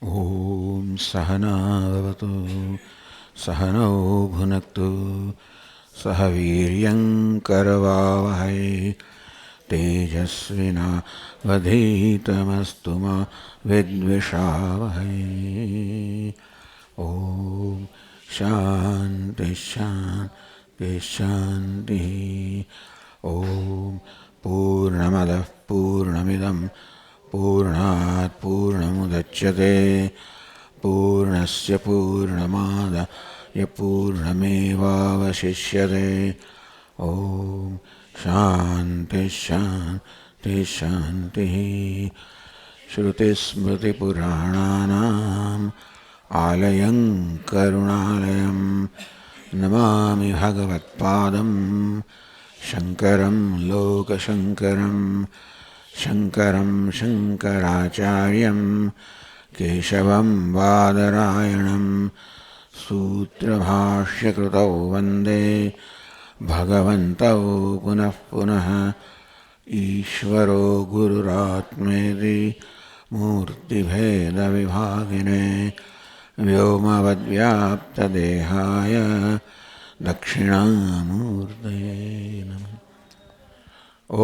ॐ सहनावतु सहनौ भुनक्तु सह वीर्यङ्करवावहै तेजस्विनावधीतमस्तु मा विद्विषावहै। ॐ शान्ति शान्ति शान्तिः। ॐ पूर्णमदः पूर्णमिदं पूर्णात् पूर्णमुदच्यते पूर्णस्य पूर्णमादाय पूर्णमेवावशिष्यते। ॐ शान्ति शान्ति शान्तिः। श्रुतिस्मृतिपुराणानाम् आलयं करुणालयं नमामि भगवत्पादं शङ्करं लोकशङ्करं शङ्करं शङ्कराचार्यं केशवं बादरायणं सूत्रभाष्यकृतौ वन्दे भगवन्तौ पुनः पुनः। ईश्वरो गुरुरात्मेति मूर्तिभेदविभागिने व्योमवद्व्याप्तदेहाय दक्षिणामूर्तये नमः। ॐ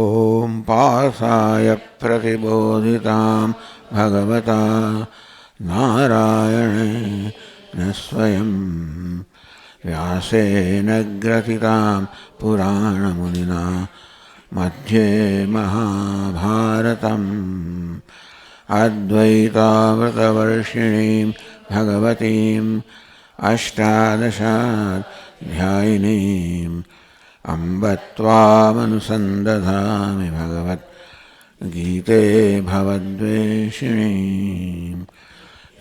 पार्थाय प्रतिबोधितां भगवता नारायणेन स्वयं व्यासेन ग्रथितां पुराणमुनिना मध्ये महाभारतम् अद्वैतामृतवर्षिणीं भगवतीम् अष्टादशाध्यायिनीम् अम्ब त्वामनुसन्दधामि भगवद्गीते भवद्वेषिणीम्।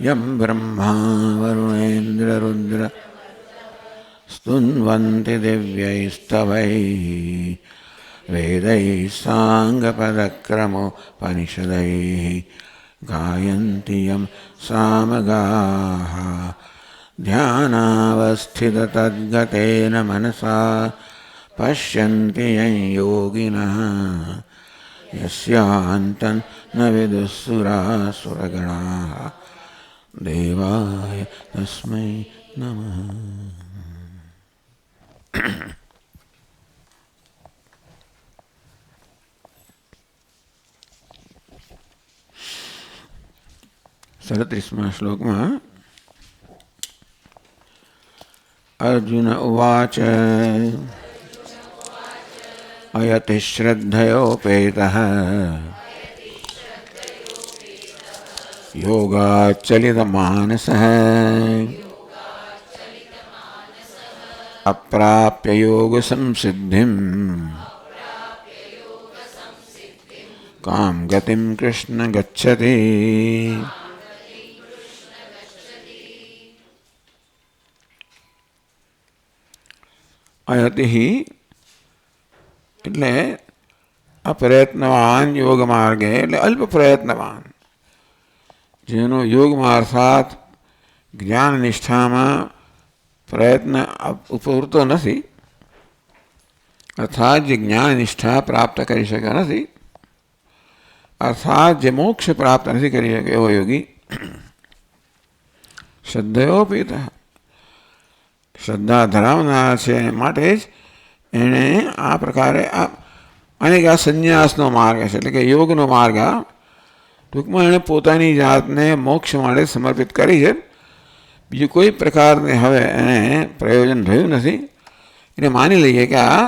यं ब्रह्मा वरुणेन्द्ररुद्र स्तुन्वन्ति दिव्यैस्तवैः वेदैः साङ्गपदक्रमोपनिषदैः गायन्ति यं सामगाः ध्यानावस्थिततद्गतेन मनसा पश्यन्ति यं योगिनः यस्यान्तं न विदुःसुरासुरगणाः देवाय तस्मै नमः। सड़त्रिस्मा श्लोक में अर्जुन उवाच अयति श्रद्धयोपेतः योगाच्चलितमानसः अप्राप्य योगसंसिद्धिं कां गतिं कृष्ण गच्छति। अयति એટલે અપ્રયત્નવાન યોગ માર્ગે એટલે અલ્પ પ્રયત્નવાન જેનો યોગમાં અર્થાત જ્ઞાન નિષ્ઠામાં પ્રયત્ન પૂરતો નથી અર્થાત જે જ્ઞાન નિષ્ઠા પ્રાપ્ત કરી શક્યા નથી અર્થાત જે મોક્ષ પ્રાપ્ત નથી કરી શકે એવો યોગી શ્રદ્ધયોપેતઃ શ્રદ્ધા ધરાવનાર છે માટે જ એણે આ પ્રકારે અનેક આ સંન્યાસનો માર્ગ છે એટલે કે યોગનો માર્ગ આ ટૂંકમાં એણે પોતાની જાતને મોક્ષ માટે સમર્પિત કરી છે બીજું કોઈ પ્રકારને હવે એને પ્રયોજન રહ્યું નથી એને માની લઈએ કે આ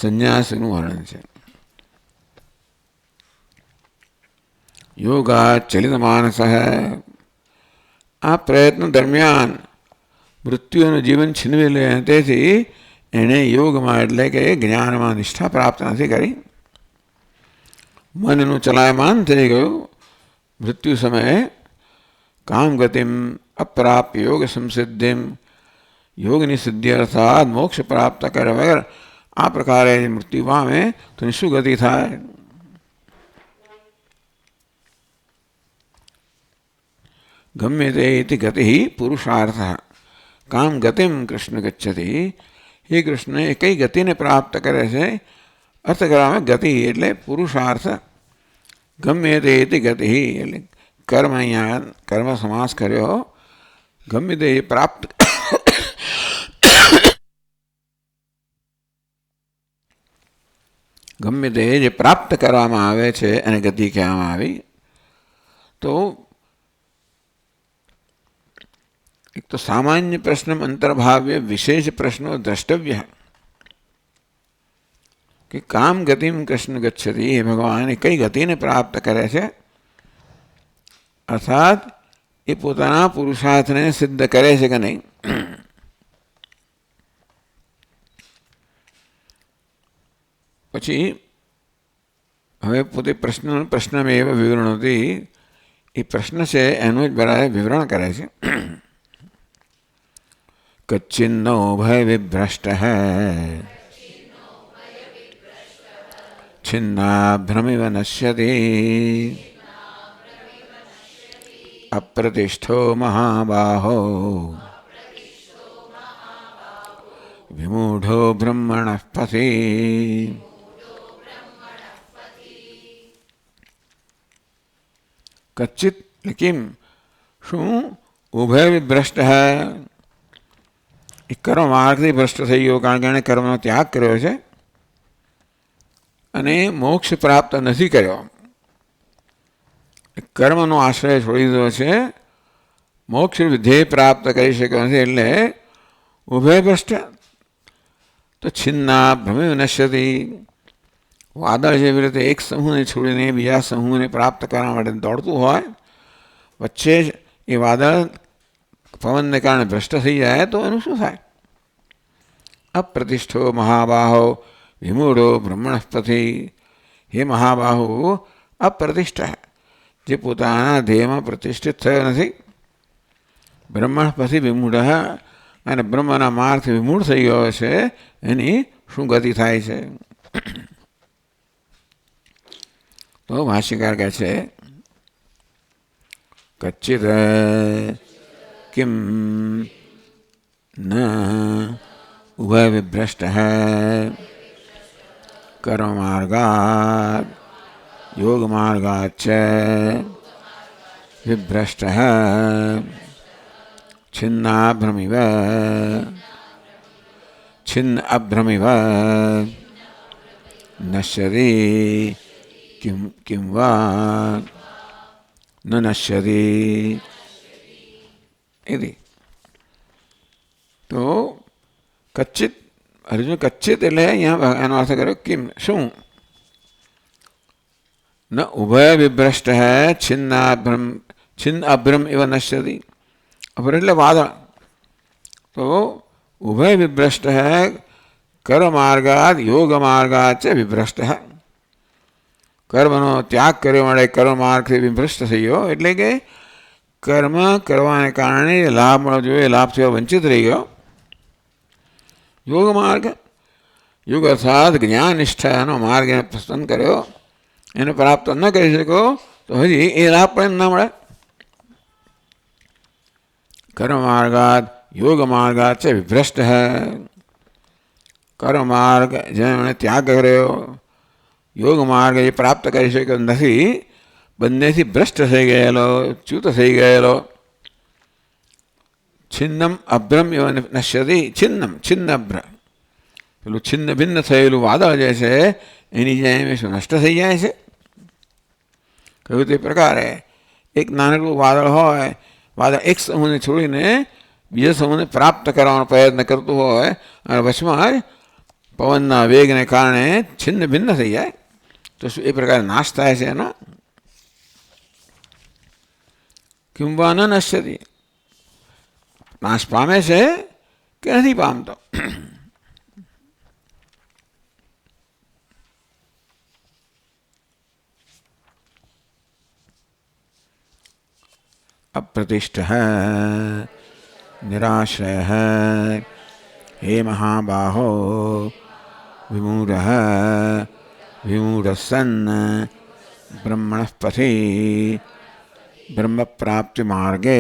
સંન્યાસનું વર્ણન છે. યોગાચલિત માનસ આ પ્રયત્ન દરમિયાન મૃત્યુનું જીવન છીનવી લે તેથી એણે યોગમાં એટલે કે જ્ઞાનમાં નિષ્ઠા પ્રાપ્ત નથી કરી મનનું ચલાયમાન થઈ ગયું મૃત્યુ સમયે કામ ગતિમ અપ્રાપ્ય યોગ સંસિદ્ધિમ યોગની સિદ્ધિ અર્થાત મોક્ષ પ્રાપ્ત કર્યા વગર આ પ્રકારે મૃત્યુ પામે તો શું ગતિ થાય. ગમ્ય તે ઇતિ ગતિ પુરુષાર્થ કામ ગતિમ કૃષ્ણ ગચ્છતિ. हे कृष्ण कई गति ने प्राप्त करे से अर्थ करा में गति એટલે પુરુષાર્થ ગમ્ય તે ગતિ એટલે કર્મ અહીંયા કર્મ સમાસ કર્યો. ગમે તે પ્રાપ્ત ગમે તે જે પ્રાપ્ત કરવામાં આવે છે એને ગતિ કહેવામાં આવી. તો એક તો સામાન્ય પ્રશ્ન અંતર્ભાવ્ય વિશેષ પ્રશ્નો દ્રષ્ટવ્ય કે કામ ગતિમ કૃષ્ણ ગચ્છતિ, એ ભગવાન કઈ ગતિને પ્રાપ્ત કરે છે, અર્થાત એ પોતાના પુરુષાર્થને સિદ્ધ કરે છે કે નહીં. પછી હવે પોતે પ્રશ્નમાં એવા વિવરણોથી એ પ્રશ્ન છે એનું જ બરાબર વિવરણ કરે છે. કચ્છિન્નો ભય વિભ્રષ્ટ છિન્ના ભ્રમિવ નશ્યતિ અપ્રતિષ્ઠો મહાબાહો વિમૂઢો બ્રહ્મણઃ પથિ. કચ્છિત કિમ શું ઉભય વિભ્રષ્ટ એ કર્મ માર્ગથી ભ્રષ્ટ થઈ ગયો, કારણ કે એણે કર્મનો ત્યાગ કર્યો છે અને મોક્ષ પ્રાપ્ત નથી કર્યો. કર્મનો આશ્રય છોડી દીધો છે, મોક્ષ વિધેય પ્રાપ્ત કરી શક્યો નથી. એટલે ઉભય ભ્રષ્ટ. તો છિન્ના ભ્રમિવ નશ્યતિ, વાદળ જેવી રીતે એક સમૂહને છોડીને બીજા સમૂહને પ્રાપ્ત કરવા માટે દોડતું હોય, વચ્ચે જ એ વાદળ પવનને કારણે ભ્રષ્ટ થઈ જાય તો એનું શું થાય? અપ્રતિષ્ઠો મહાબાહો વિમૂઢો બ્રહ્મણસ્પતિ. હે મહાબાહુ, અપ્રતિષ્ઠ, જે પોતાના ધ્યેયમાં પ્રતિષ્ઠિત થયો નથી, બ્રહ્મણસ્પતિ વિમૂઢ, અને બ્રહ્મના માર્ગથી વિમૂઢ થઈ ગયો છે, એની શું ગતિ થાય છે? તો ભાષ્યકાર કહે છે કચ્ચિત કિમ ન ઉભય વિભ્રષ્ટ કર્મ માર્ગાત યોગ માર્ગાત વિભ્રષ્ટ છિન્નાભ્રમિવ છિન્ન અભ્રમિવ નશ્યતિ કિમ વા ન નશ્યતિ इति. તો કચ્ચિત, અર્જુન કચ્ચિત એટલે અહીંયા એનો અર્થ કર્યો કિમ શું, ન ઉભય વિભ્રષ્ટ છિન્ન અભ્રમ એવ નશ્યતિ. અભ્ર એટલે વાદળ. તો ઉભય વિભ્રષ્ટ કર્મ માર્ગાદ યોગ માર્ગાદ છે વિભ્રષ્ટ. કર્મનો ત્યાગ કર્યો માટે કર્મ માર્ગથી વિભ્રષ્ટ થઈ ગયો, એટલે કે કર્મ કરવાને કારણે લાભ મળવો જોઈએ, લાભથી વંચિત રહી ગયો. યોગ માર્ગ, યોગ અર્થાત જ્ઞાન નિષ્ઠાનો માર્ગ એને પસંદ કર્યો, એને પ્રાપ્ત ન કરી શક્યો તો હજી એ લાભ પણ ન મળે. કર્મ માર્ગાદ યોગ માર્ગાદ છે વિભ્રષ્ટ. કર્મ માર્ગ જેણે ત્યાગ કર્યો, યોગ માર્ગ એ પ્રાપ્ત કરી શક્યો નથી, બંનેથી ભ્રષ્ટ થઈ ગયેલો, ચ્યુત થઈ ગયેલો. છિન્નમ અભ્રમ એવ નશ્યતિ. છિન્નમ છિન્ન અભ્ર, પેલું છિન્ન ભિન્ન થયેલું વાદળ જે છે એની જેમ શું નષ્ટ થઈ જાય છે. કહ્યું તે પ્રકારે એક નાનકડું વાદળ હોય, વાદળ એક સમૂહને છોડીને બીજા સમૂહને પ્રાપ્ત કરવાનો પ્રયત્ન કરતું હોય અને વચમાં જ પવનના વેગને કારણે છિન્ન ભિન્ન થઈ જાય તો શું એ પ્રકારે નાશ થાય છે એનો? કિંવા ન નશ્યતિ, નાશ પામે છે કે નથી પામતો? अप्रतिष्ठ निराश्रय हे महाबाहो विमूढ़ विमूढ़ सन् ब्रह्मणः पथि ब्रह्म प्राप्ति मार्गे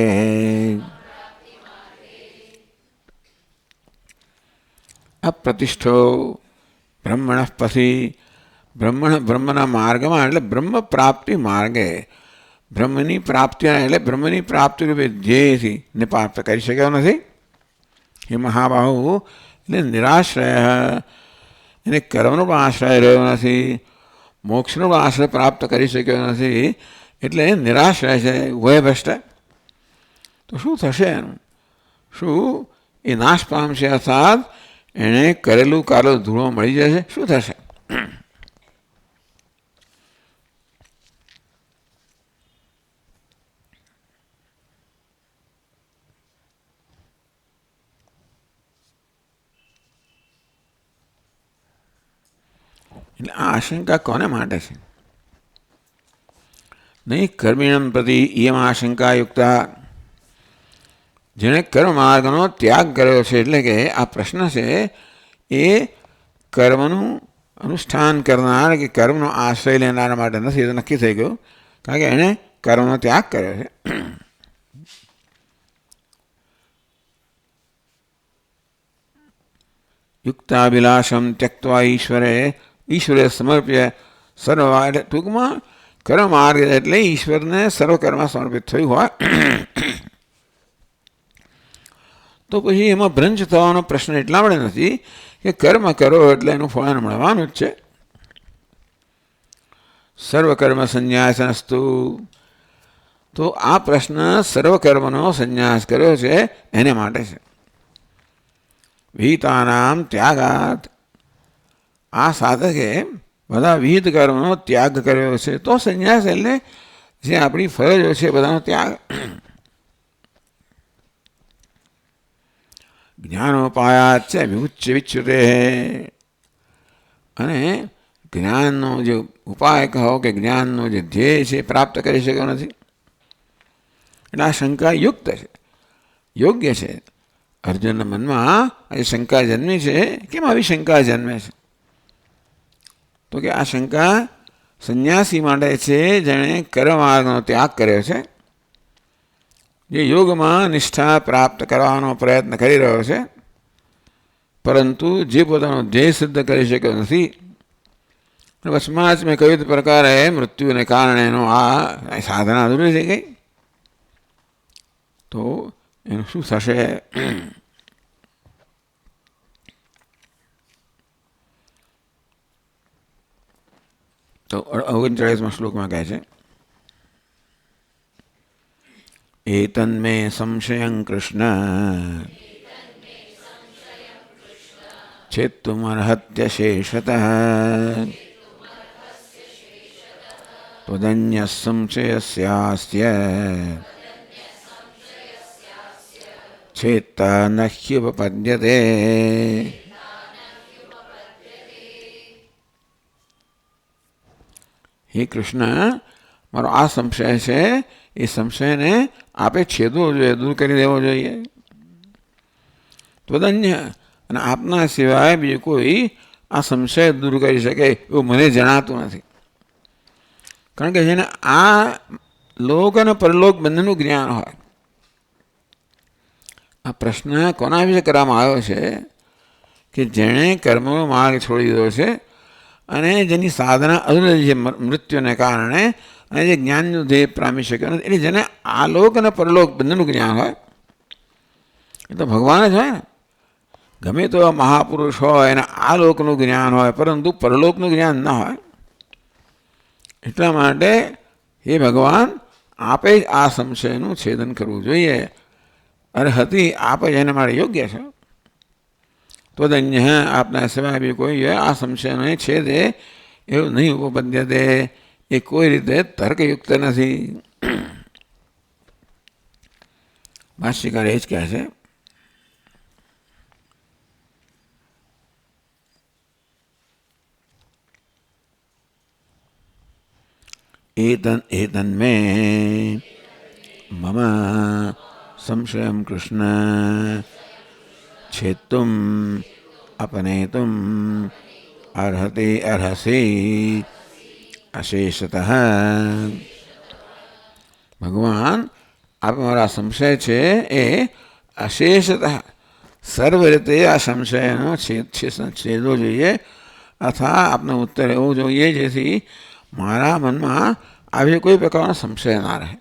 अप्रतिष्ठो ब्रह्मणः पथि ब्रह्मना मार्ग में એટલે બ્રહ્મ પ્રાપ્તિ માર્ગે બ્રહ્મની પ્રાપ્તિ એટલે બ્રહ્મની પ્રાપ્તિ રૂપે ધ્યેયથી ને પ્રાપ્ત કરી શક્યો નથી. એ મહાબાહુ એટલે નિરાશ્રય, એને કર્મનો પણ આશ્રય રહ્યો નથી, મોક્ષનો પણ આશ્રય પ્રાપ્ત કરી શક્યો નથી, એટલે નિરાશ્રય છે, ભયભ્રષ્ટ. તો શું થશે એનું? શું એ નાશ પામશે? અર્થાત એણે કરેલું કાલો ધૂળો મળી જશે? શું થશે? એટલે આ આશંકા કોને માટે છે? નહીં કર્મિણમ પ્રતિ ઇયમ આશંકા યુક્તા, જેણે કર્મ માર્ગનો ત્યાગ કર્યો છે. એટલે કે આ પ્રશ્ન છે એ કર્મનું અનુષ્ઠાન કરનાર કે કર્મનો આશ્રય લેનાર માટે નથી. એ તો નક્કી થઈ ગયું, કારણ કે એણે કર્મનો ત્યાગ કર્યો છે. યુક્તાભિલાષમ ત્યક્ત્વા ઈશ્વરે સમર્પ્ય સર્વ, એટલે ટૂંકમાં કર્મ માર્ગ એટલે ઈશ્વરને સર્વકર્મ સમર્પિત થયું હોય તો પછી એમાં ભ્રંશ થવાનો પ્રશ્ન એટલા માટે નથી કે કર્મ કરો એટલે એનું ફળ મળવાનું જ છે. સર્વકર્મ સંન્યાસનસ્તુ, તો આ પ્રશ્ન સર્વકર્મનો સંન્યાસ કર્યો છે એને માટે છે. વિહિતાનામ ત્યાગાત, આ સાધકે બધા વિહિત કર્મનો ત્યાગ કર્યો છે. તો સંન્યાસ એટલે જે આપણી ફરજો છે બધાનો ત્યાગ. જ્ઞાનોપાયાત છે વિઉચ્ય વિચ્યુતે, અને જ્ઞાનનો જે ઉપાય કહો કે જ્ઞાનનો જે ધ્યેય છે પ્રાપ્ત કરી શક્યો નથી. એટલે આ શંકા યુક્ત છે, યોગ્ય છે. અર્જુનના મનમાં આ શંકા જન્મી છે. કેમ આવી શંકા જન્મે છે? તો કે આ શંકા સંન્યાસી માટે છે જેણે કર્મ માર્ગનો ત્યાગ કર્યો છે, જે યોગમાં નિષ્ઠા પ્રાપ્ત કરવાનો પ્રયત્ન કરી રહ્યો છે, પરંતુ જે પોતાનો ધ્યેય સિદ્ધ કરી શક્યો નથી. વચમાં જ મેં કહ્યું તે પ્રકારે મૃત્યુને કારણે એનો આ સાધના અધૂરી થઈ ગઈ. તો એનું શું થશે? તો 39માં શ્લોકમાં કહે છે, એતન્મે સંશયં કૃષ્ણ છેત્તુમર્હત્ય શેષતઃ ત્વદન્ય સંશયસ્યાસ્ય છેત્તા ન હ્યુપપદ્યતે. હે કૃષ્ણ, મારો આ સંશય છે, એ સંશયને આપે છેદવો જોઈએ, દૂર કરી દેવો જોઈએ. ત્વદન્ય, અને આપના સિવાય બીજું કોઈ આ સંશય દૂર કરી શકે એવું મને જણાતું નથી. કારણ કે જેને આ લોક અને પરલોક બંનેનું જ્ઞાન હોય. આ પ્રશ્ન કોના વિશે કરવામાં આવ્યો છે? કે જેણે કર્મનો માર્ગ છોડી દીધો છે અને જેની સાધના અધૂરી છે મૃત્યુને કારણે, અને જે જ્ઞાનનું ધ્યેય પામી શક્યો નથી. એટલે જેને આલોક અને પરલોક બંનેનું જ્ઞાન હોય, એ તો ભગવાન જ હોય ને. ગમે તો મહાપુરુષ હોય અને આ લોકનું જ્ઞાન હોય, પરંતુ પરલોકનું જ્ઞાન ન હોય. એટલા માટે હે ભગવાન, આપે જ આ સંશયનું છેદન કરવું જોઈએ. અર્હતિ, આપ જ એના માટે યોગ્ય છે. ત્વદન્ય, આપના સિવાય બી કોઈ આ સંશયનો છેદે એવું નહીં ઉપપદ્યતે, એ કોઈ રીતે તર્કયુક્ત નથી. ભાષ્યકાર એ જ કહે છે, એતન્મે મમ સંશયં કૃષ્ણ છેત્તુમ અપનેતુમ અર્હસી અશેષતઃ. ભગવાન, આપ મારા સંશય છે એ અશેષતઃ સર્વ રીતે આ સંશયનો છેદવો જોઈએ, અથવા આપનો ઉત્તર એવો જોઈએ જેથી મારા મનમાં આ વિશે કોઈ પ્રકારનો સંશય ના રહે.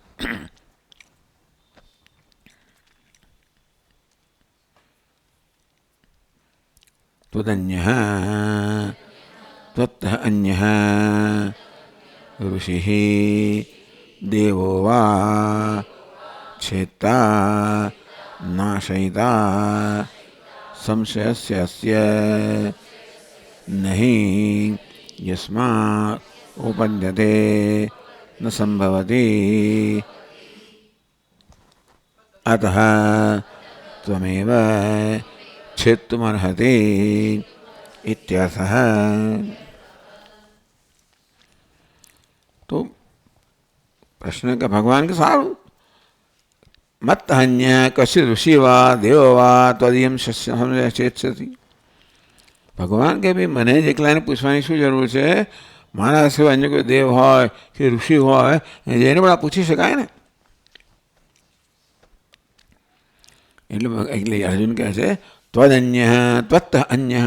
ત્વદન્યઃ ત્વત્તઃ અન્યઃ ઋષિઃ દેવો વા છેત્તા નાશયિતા સંશયસ્ય નહીં યસ્માत् ઉપદ્યતે ન સંભવતિ અતઃ ત્વમેવ છેત્તુમર્હતિ ઇત્યર્થઃ. તો પ્રશ્ન કે ભગવાન કે સારું, મત અન્ય કશિ ઋષિ વા દેવો વા ત્વદીયમ શસ્ય ચેત્સતિ. ભગવાન કે ભાઈ મને જ એકલાને પૂછવાની શું જરૂર છે? મારા સિવાય અન્ય કોઈ દેવ હોય કે ઋષિ હોય જેને પણ આ પૂછી શકાય ને. એટલે અર્જુન કહે છે ત્વદન્ય ત્વત્તઃ અન્ય.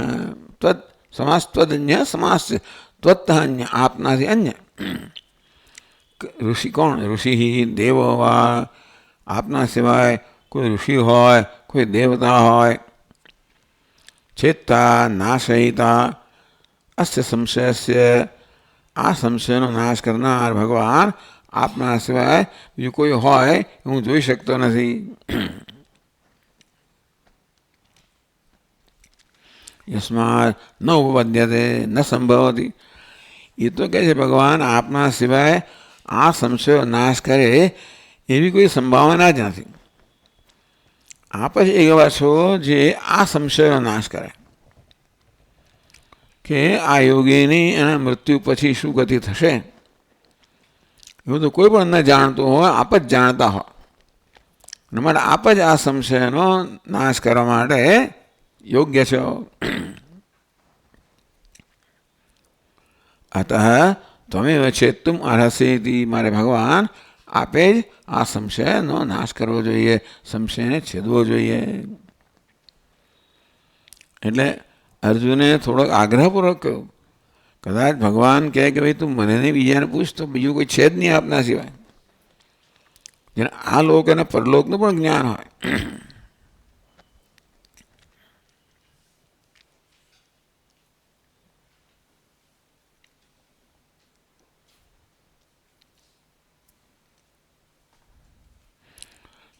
ત્વદ સમાસ ત્વદન્ય સમાસ ત્વત્તઃ અન્ય આપનાથી અન્ય. ઋષિ કોણ? ઋષિ દેવો વા આપના સિવાય કોઈ ઋષિ હોય કોઈ દેવતા હોય. ચેત્તા નાશયિતા અસ્ય સંશયસ્ય આ સંશયનો નાશ કરનાર ભગવાન આપના સિવાય બીજું કોઈ હોય હું જોઈ શકતો નથી. યસ્માत् ન ઉપપદ્યતે ન સંભવતી. એ તો કહે છે ભગવાન આપના સિવાય આ સંશયો નાશ કરે એવી કોઈ સંભાવના જ નથી. આપ જ એવા છો જે આ સંશયનો નાશ કરે કે આ યોગીની એના મૃત્યુ પછી શું ગતિ થશે એવું તો કોઈ પણ ન જાણતું હોય, આપ જ જાણતા હો. માટે આપ જ આ સંશયનો નાશ કરવા માટે યોગ્ય છો. અતઃ ત્વમેવ છેત્તુમ અર્હસી. મારે ભગવાન આપે જ આ સંશયનો નાશ કરવો જોઈએ, સંશયને છેદવો જોઈએ. એટલે અર્જુને થોડોક આગ્રહપૂર્વક કહ્યું, કદાચ ભગવાન કહે કે ભાઈ તું મને નહીં બીજાને પૂછ તો બીજું કોઈ છે જ નહીં આપના સિવાય જેને આ લોક અને પરલોકનું પણ જ્ઞાન હોય.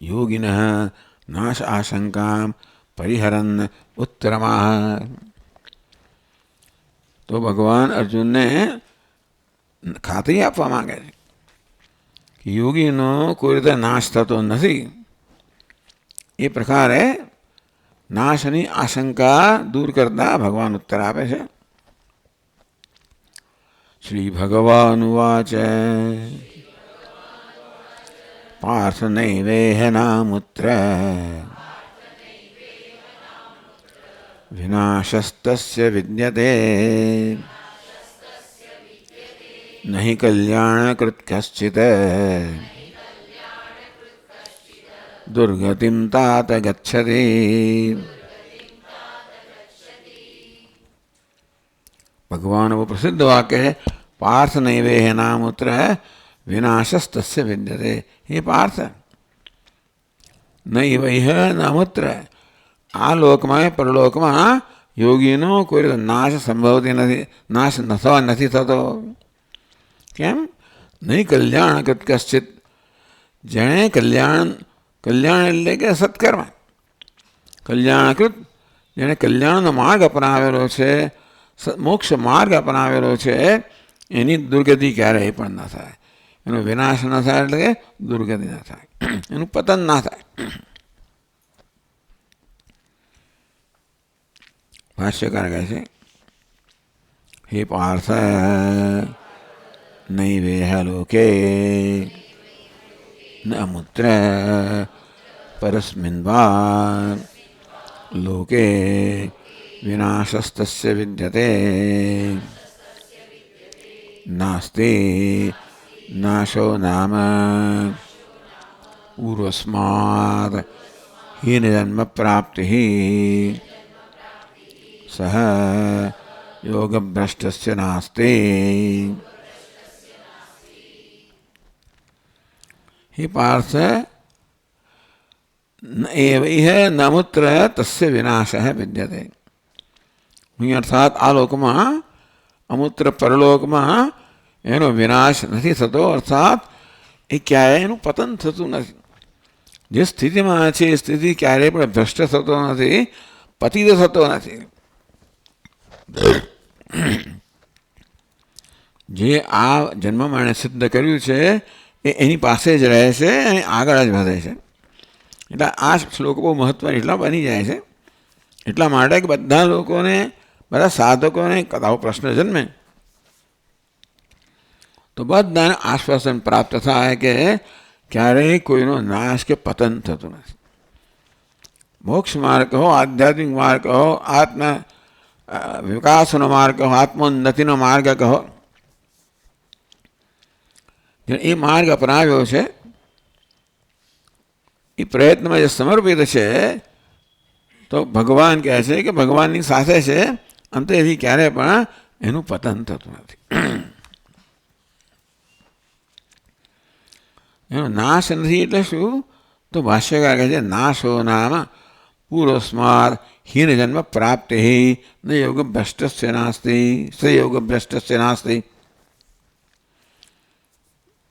યોગિનઃ નાશ આશંકામ પરિહરન ઉત્તરમાહ. તો ભગવાન અર્જુનને ખાતરી આપવા માંગે છે કે યોગીનો કોઈ રીતે નાશ થતો નથી. એ પ્રકારે નાશની આશંકા દૂર કરતા ભગવાન ઉત્તર આપે છે. શ્રી ભગવાન ઉવાચ પાર્થ નૈવેહ નામુત્ર વિનાશસ્તસ્ય વિદ્યતે નહિ કલ્યાણકૃત કશ્ચિત દુર્ગતિમ तात ગચ્છતિ. ભગવાન वो प्रसिद्ध वाक्य है पार्थ नैवेह नामुत्र विनाशस्तस्य विद्यते. हे पार्थ नैवेह नामुत्र આ લોકમાં પરલોકમાં યોગીનો કોઈ નાશ સંભવતી નથી, નાશ થવા નથી થતો. કેમ? નહીં કલ્યાણ કશ્ચિત. જેણે કલ્યાણ એટલે કે સત્કર્મ કલ્યાણકૃત જેણે કલ્યાણનો માર્ગ અપનાવેલો છે, મોક્ષ માર્ગ અપનાવેલો છે એની દુર્ગતિ ક્યારેય પણ ન થાય, એનો વિનાશ ન થાય એટલે કે દુર્ગતિ ન થાય, એનું પતન ના થાય. ભાષ્યકાર કહે છે હે પાર્થ નૈવેહ લોકે ન અમુત્ર પરસ્મિન વા લોકે વિનાશસ્તસ્ય વિદ્યતે નાસ્તિ નાશો નામ પૂર્વસ્માદ હીનજન્મ પ્રાપ્તિ સહ યોગભ્રષ્ટસ્ય નાસ્તિ. हे पार्थ एवह न मूत्र तस्य विनाश विद्यते। અહીં અર્થાત આ લોકમાં અમૂત્ર પરલોકમાં એનો વિનાશ નથી થતો, અર્થાત એ ક્યારેય એનું પતન થતું નથી. જે સ્થિતિમાં છે એ સ્થિતિ ક્યારેય પણ ભ્રષ્ટ થતો નથી, પતિત થતો નથી. જે આ જન્મમાં એણે સિદ્ધ કર્યું છે એ એની પાસે જ રહે છે અને આગળ જ વધે છે. એટલે આ શ્લોક બહુ મહત્વની એટલા બની જાય છે, એટલા માટે કે બધા લોકોને, બધા સાધકોને આવો પ્રશ્ન જન્મે તો બધાને આશ્વાસન પ્રાપ્ત થાય કે ક્યારેય કોઈનો નાશ કે પતન થતું નથી. મોક્ષ માર્ગ કહો, આધ્યાત્મિક માર્ગ કહો, આત્મ વિકાસનો માર્ગ કહો, આત્મોન્નતિનો માર્ગ કહો, એ માર્ગ અપનાવ્યો છે એ પ્રયત્નમાં જે સમર્પિત છે તો ભગવાન કહે છે કે ભગવાનની સાથે છે, અંતેથી ક્યારેય પણ એનું પતન થતું નથી. એનો નાશ નથી એટલે શું? તો ભાષ્યકાર કહે છે નાશો નામ પૂર્વસ્માદ હીન જન્મ પ્રાપ્તિ ન યોગ ભ્રષ્ટસ્ય નાસ્તિ સયોગ ભ્રષ્ટસ્ય નાસ્તિ.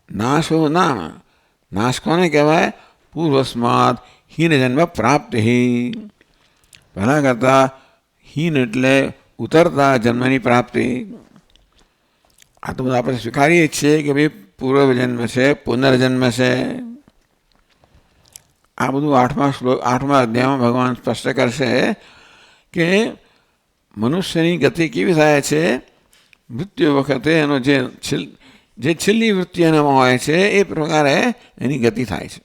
નાશો નામ, નાશ કોને કહેવાય? પૂર્વસ્માદ હીન જન્મ પ્રાપ્તિ. પહેલાં કરતાં હીન એટલે ઉતરતા જન્મની પ્રાપ્તિ. આ તો બધા આપણે સ્વીકારીએ છીએ કે ભાઈ પૂર્વજન્મ છે, પુનર્જન્મ છે. આ બધું 8મા અધ્યાયમાં ભગવાન સ્પષ્ટ કરશે કે મનુષ્યની ગતિ કેવી થાય છે. મૃત્યુ વખતે એનો જે છેલ્લી વૃત્તિ એનામાં હોય છે એ પ્રકારે એની ગતિ થાય છે.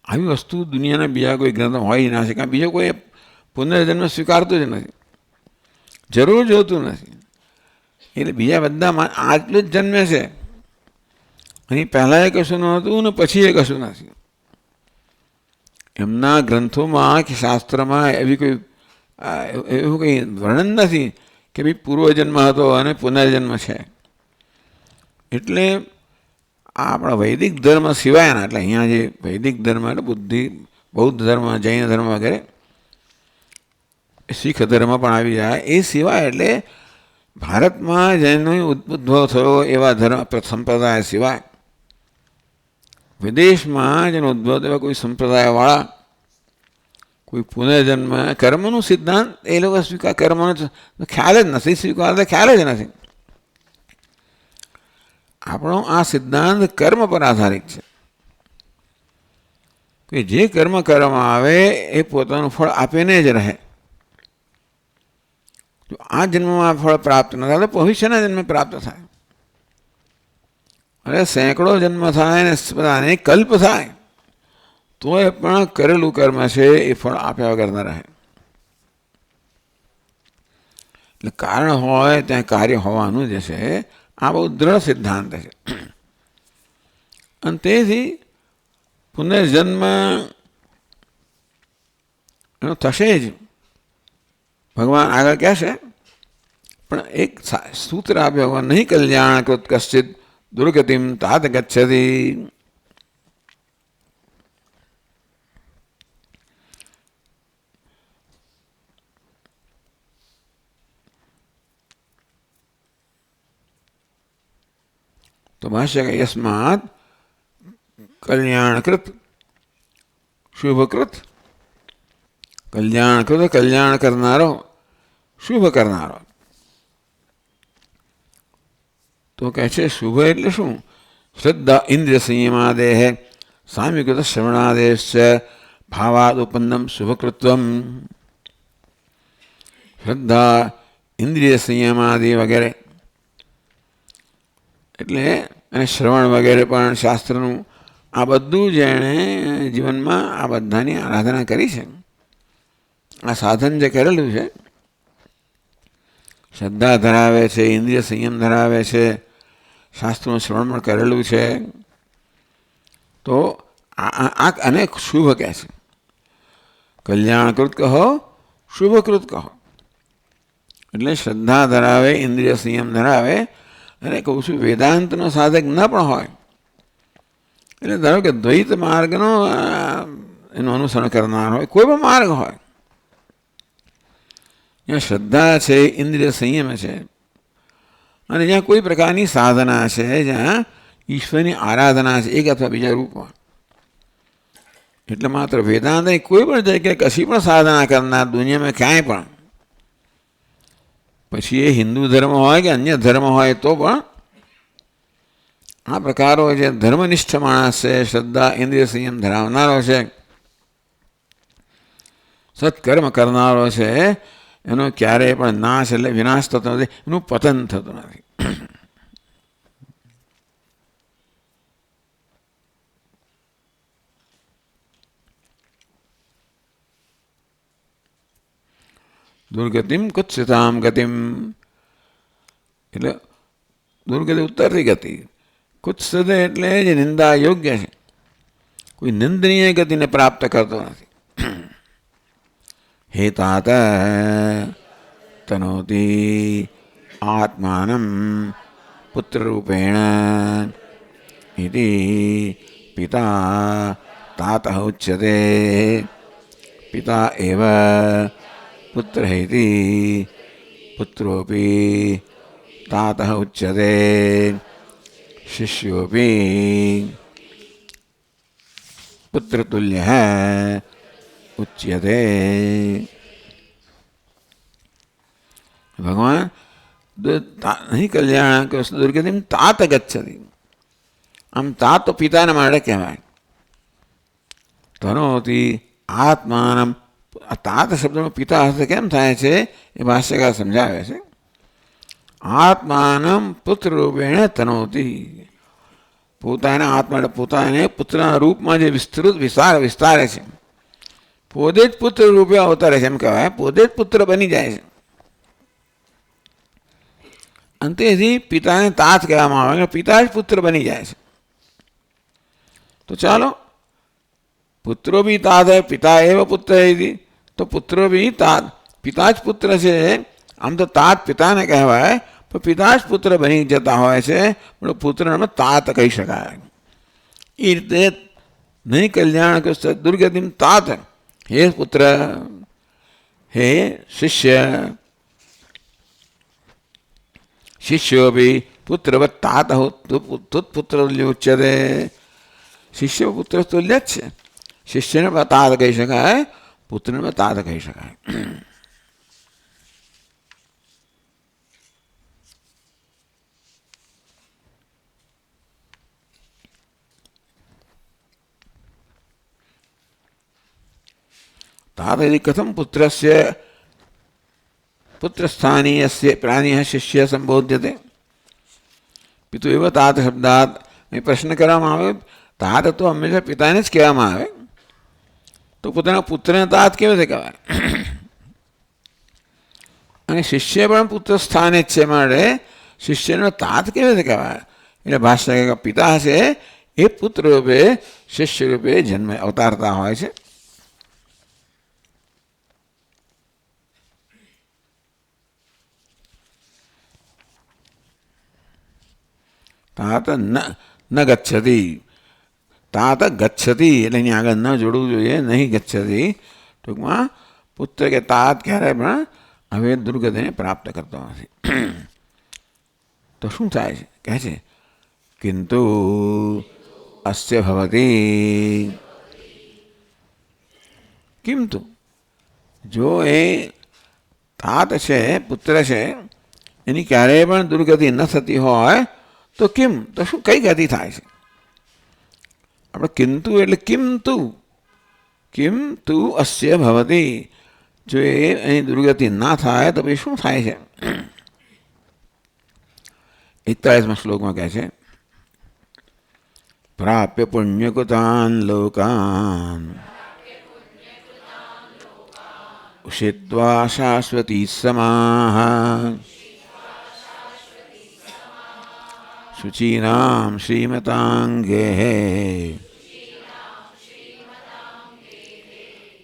આવી વસ્તુ દુનિયાના બીજા કોઈ ગ્રંથમાં હોય ના છે, કારણ બીજો કોઈ પુનર્જન્મ સ્વીકારતું જ નથી, જરૂર જોતું નથી. એટલે બીજા બધામાં આટલું જ જન્મે છે, અને પહેલાં એ કશું નહોતું ને પછી એ કશું નથી. એમના ગ્રંથોમાં કે શાસ્ત્રમાં એવું કંઈ વર્ણન નથી કે ભાઈ પૂર્વજન્મ હતો અને પુનર્જન્મ છે. એટલે આ આપણા વૈદિક ધર્મ સિવાયના, એટલે અહીંયા જે વૈદિક ધર્મ એટલે બૌદ્ધ ધર્મ, જૈન ધર્મ વગેરે, શીખ ધર્મ પણ આવી જાય, એ સિવાય એટલે ભારતમાં જેનો ઉદ્ભવ થયો એવા ધર્મ સંપ્રદાય સિવાય વિદેશમાં જેનો ઉદ્ભવ થયો કોઈ સંપ્રદાયવાળા કોઈ પુનર્જન્મ કર્મનું સિદ્ધાંત એ લોકો કર્મનો ખ્યાલ જ નથી સ્વીકારતા, ખ્યાલ જ નથી. આપણો આ સિદ્ધાંત કર્મ પર આધારિત છે કે જે કર્મ કરવામાં આવે એ પોતાનું ફળ આપીને જ રહે. જો આ જન્મમાં ફળ પ્રાપ્ત ન થાય તો ભવિષ્યના જન્મે પ્રાપ્ત થાય. અરે સેંકડો જન્મ થાય ને અનેક કલ્પ થાય તો એ પણ કરેલું કર્મ છે એ ફળ આપ્યા વગર ન રહે. એટલે કારણ હોય ત્યાં કાર્ય હોવાનું જ છે. આ બહુ દ્રઢ સિદ્ધાંત છે. અને તેથી પુનર્જન્મ એનો થશે જ, ભગવાન આગળ કહેશે. પણ એક સૂત્ર આપ્યો ભગવાન, નહીં કલ્યાણ કૃત કશ્ચિત દુર્ગતિમ તાત ગચ્છતિ. તો ભાષ્ય કે યસ્માત કલ્યાણકૃત શુભકૃત, કલ્યાણકૃત કલ્યાણ કરનારો, શુભ કરનારો. તો કહે છે શુભ એટલે શું? શ્રદ્ધા ઇન્દ્રિય સંયમાદેહ સામ્યકૃત શ્રવણાદેશ ભાવાદ ઉપન્નમ શુભકૃત્વમ. શ્રદ્ધા, ઇન્દ્રિય સંયમાદિ વગેરે એટલે અને શ્રવણ વગેરે પણ શાસ્ત્રનું, આ બધું જેણે જીવનમાં આ બધાની આરાધના કરી છે, આ સાધન જે કરેલું છે, શ્રદ્ધા ધરાવે છે, ઇન્દ્રિય સંયમ ધરાવે છે, શાસ્ત્રનું શ્રવણ પણ કરેલું છે, તો આ અનેક શુભ કહે છે. કલ્યાણકૃત કહો, શુભકૃત કહો. એટલે શ્રદ્ધા ધરાવે, ઇન્દ્રિય સંયમ ધરાવે અને કહું છું વેદાંતનો સાધક ન પણ હોય, એટલે ધારો કે દ્વૈત માર્ગનો એનું અનુસરણ કરનાર હોય, કોઈ પણ માર્ગ હોય, જ્યાં શ્રદ્ધા છે, ઇન્દ્રિય સંયમ છે, અને જ્યાં કોઈ પ્રકારની સાધના છે, જ્યાં ઈશ્વરની આરાધના છે એક અથવા બીજા રૂપમાં, એટલે માત્ર વેદાંતની કોઈ પણ જગ્યાએ કશી પણ સાધના કરનાર દુનિયામાં ક્યાંય પણ, પછી એ હિન્દુ ધર્મ હોય કે અન્ય ધર્મ હોય તો પણ આ પ્રકારો જે ધર્મનિષ્ઠ માણસ છે, શ્રદ્ધા ઇન્દ્રિય સંયમ ધરાવનારો છે, સત્કર્મ કરનારો છે, એનો ક્યારેય પણ નાશ એટલે વિનાશ થતો નથી, એનું પતન થતું નથી. દુર્ગતિમ કુત્સિતામ ગતિમ, એટલે દુર્ગતિ ઉત્તરથી ગતિ, કુત્સિત એટલે જે નિંદા યોગ્ય છે, કોઈ નિંદનીય ગતિને પ્રાપ્ત કરતો નથી. હે તાત તનોતિ આત્માનમ પુત્રરૂપેણ ઇતિ પિતા તાત ઉચ્યતે, પિતા એવ પુત્ર ઇતિ પુત્રોપી તાત ઉચ્યતે, શિષ્યોપી પુત્રતુલ્ય ઉચ્યતે. ભગવાન નહીં કલ્યાણ કે દુર્ગતિમ તાત ગચ્છતિ, આમ તાત તો પિતાના માટે કહેવાય. તનોતી આત્માનમ, આ તાત શબ્દનો પિતા હસ્તે કેમ થાય છે એ ભાષ્યકાર સમજાવે છે. આત્માનમ પુત્ર રૂપેણ તનોતી, પોતાના આત્મા પોતાને પુત્રના રૂપમાં જે વિસ્તૃત વિસ્તારે છે, પોતે જ પુત્ર રૂપે અવતારે છે એમ કહેવાય, પોતે જ પુત્ર બની જાય છે. અંતેથી પિતાને તાત કહેવામાં આવે, પિતા જ પુત્ર બની જાય છે. તો ચાલો પુત્રો બી તાત હૈ, પિતા એવ પુત્ર હૈ, તો પુત્રો બી તાત, પિતા જ પુત્ર છે. આમ તો તાત પિતાને કહેવાય, પણ પિતા જ પુત્ર બની જતા હોય છે, પણ પુત્રને તાત કહી શકાય. એ રીતે નહીં કલ્યાણ કે દુર્ગતિમ તાત, હે પુત્ર, હે શિષ્ય, શિષ્યો બી પુત્રવત તાત પુત્ર ઉચ્યતે, શિષ્ય પુત્ર તુલ્ય જ છે. શિષ્યને તાત કહી શકાય, પુત્રને તાત કહી શકાય. तात यदि कथम पुत्रस्य पुत्रस्थानीयस्य प्राणिः शिष्य संबोध्यते, पितु एव तात शब्दात અહીં પ્રશ્ન કરવામાં આવે, તાત તો હંમેશા પિતાને જ કહેવામાં આવે, તો પોતાના પુત્રને તાત કેવી રીતે કહેવાય? અને શિષ્ય પણ પુત્ર સ્થાને જ છે, માટે શિષ્યનો તાત કેવી રીતે કહેવાય? એટલે ભાષ્ય પિતા છે એ પુત્ર રૂપે શિષ્ય રૂપે જન્મ અવતારતા હોય છે. તાત ન ગચ્છતિ, તાત ગચ્છતિ એટલે એની આગળ ન જોડવું જોઈએ, નહીં ગચ્છતિ. ટૂંકમાં પુત્ર કે તાત ક્યારે પણ હવે દુર્ગતિને પ્રાપ્ત કરતો નથી. તો શું થાય છે? કહે છે કિંતુ અસ્ય ભવતી, કિંતુ જો એ તાત છે, પુત્ર છે, એની ક્યારેય પણ દુર્ગતિ ન થતી હોય તો કેમ, તો શું કઈ ગતિ થાય છે? આપણે કિંતુ એટલે કિંતુ અસ્ય ભવતી, જો એ અહીં દુર્ગતિ ના થાય તો પછી શું થાય છે? 41મા શ્લોકમાં કહે છે પ્રાપ્ય પુણ્યકૃતાન લોકાન ઉષિત્વા શાશ્વતી સમાહ શુચીનામ શ્રીમતાંગે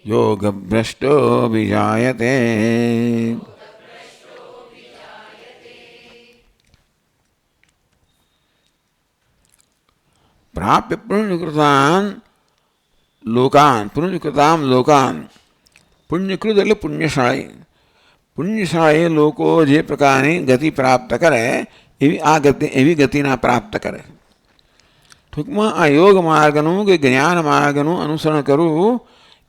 યોગભ્રષ્ટો વિજાયતે. પ્રાપ્ય પુણ્યકૃતાન લોકાન, પુણ્યકૃતામ લોકાન. પુણ્યકૃત એટલે પુણ્યશાળી. પુણ્યશાળી લોકો જે પ્રકારની ગતિ પ્રાપ્ત કરે એવી ગતિના પ્રાપ્ત કરે. ટૂંકમાં આ યોગ માર્ગનું કે જ્ઞાન માર્ગનું અનુસરણ કરવું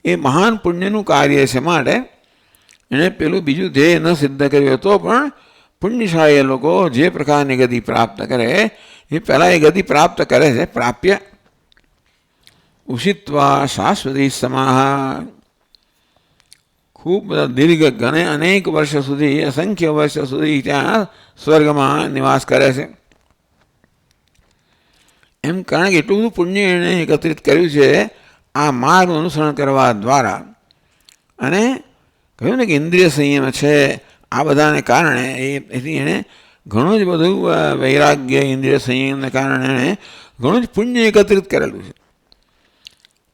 એ મહાન પુણ્યનું કાર્ય છે. માટે એણે પેલું બીજું ધ્યેય ન સિદ્ધ કર્યું તો પણ પુણ્યશાળી લોકો જે પ્રકારની ગતિ પ્રાપ્ત કરે એ પહેલાં એ ગતિ પ્રાપ્ત કરે છે. પ્રાપ્ય ઉષિત્વા શાશ્વતી સમાહ. ખૂબ બધા દીર્ઘ ઘણે અનેક વર્ષ સુધી, અસંખ્ય વર્ષ સુધી ત્યાં સ્વર્ગમાં નિવાસ કરે છે. એમ કારણ કે એટલું બધું પુણ્ય એણે એકત્રિત કર્યું છે આ માર્ગનું અનુસરણ કરવા દ્વારા. અને કહ્યું ને કે ઇન્દ્રિય સંયમ છે, આ બધાને કારણે એથી એણે ઘણું જ બધું વૈરાગ્ય, ઇન્દ્રિય સંયમને કારણે એણે ઘણું જ પુણ્ય એકત્રિત કરેલું છે.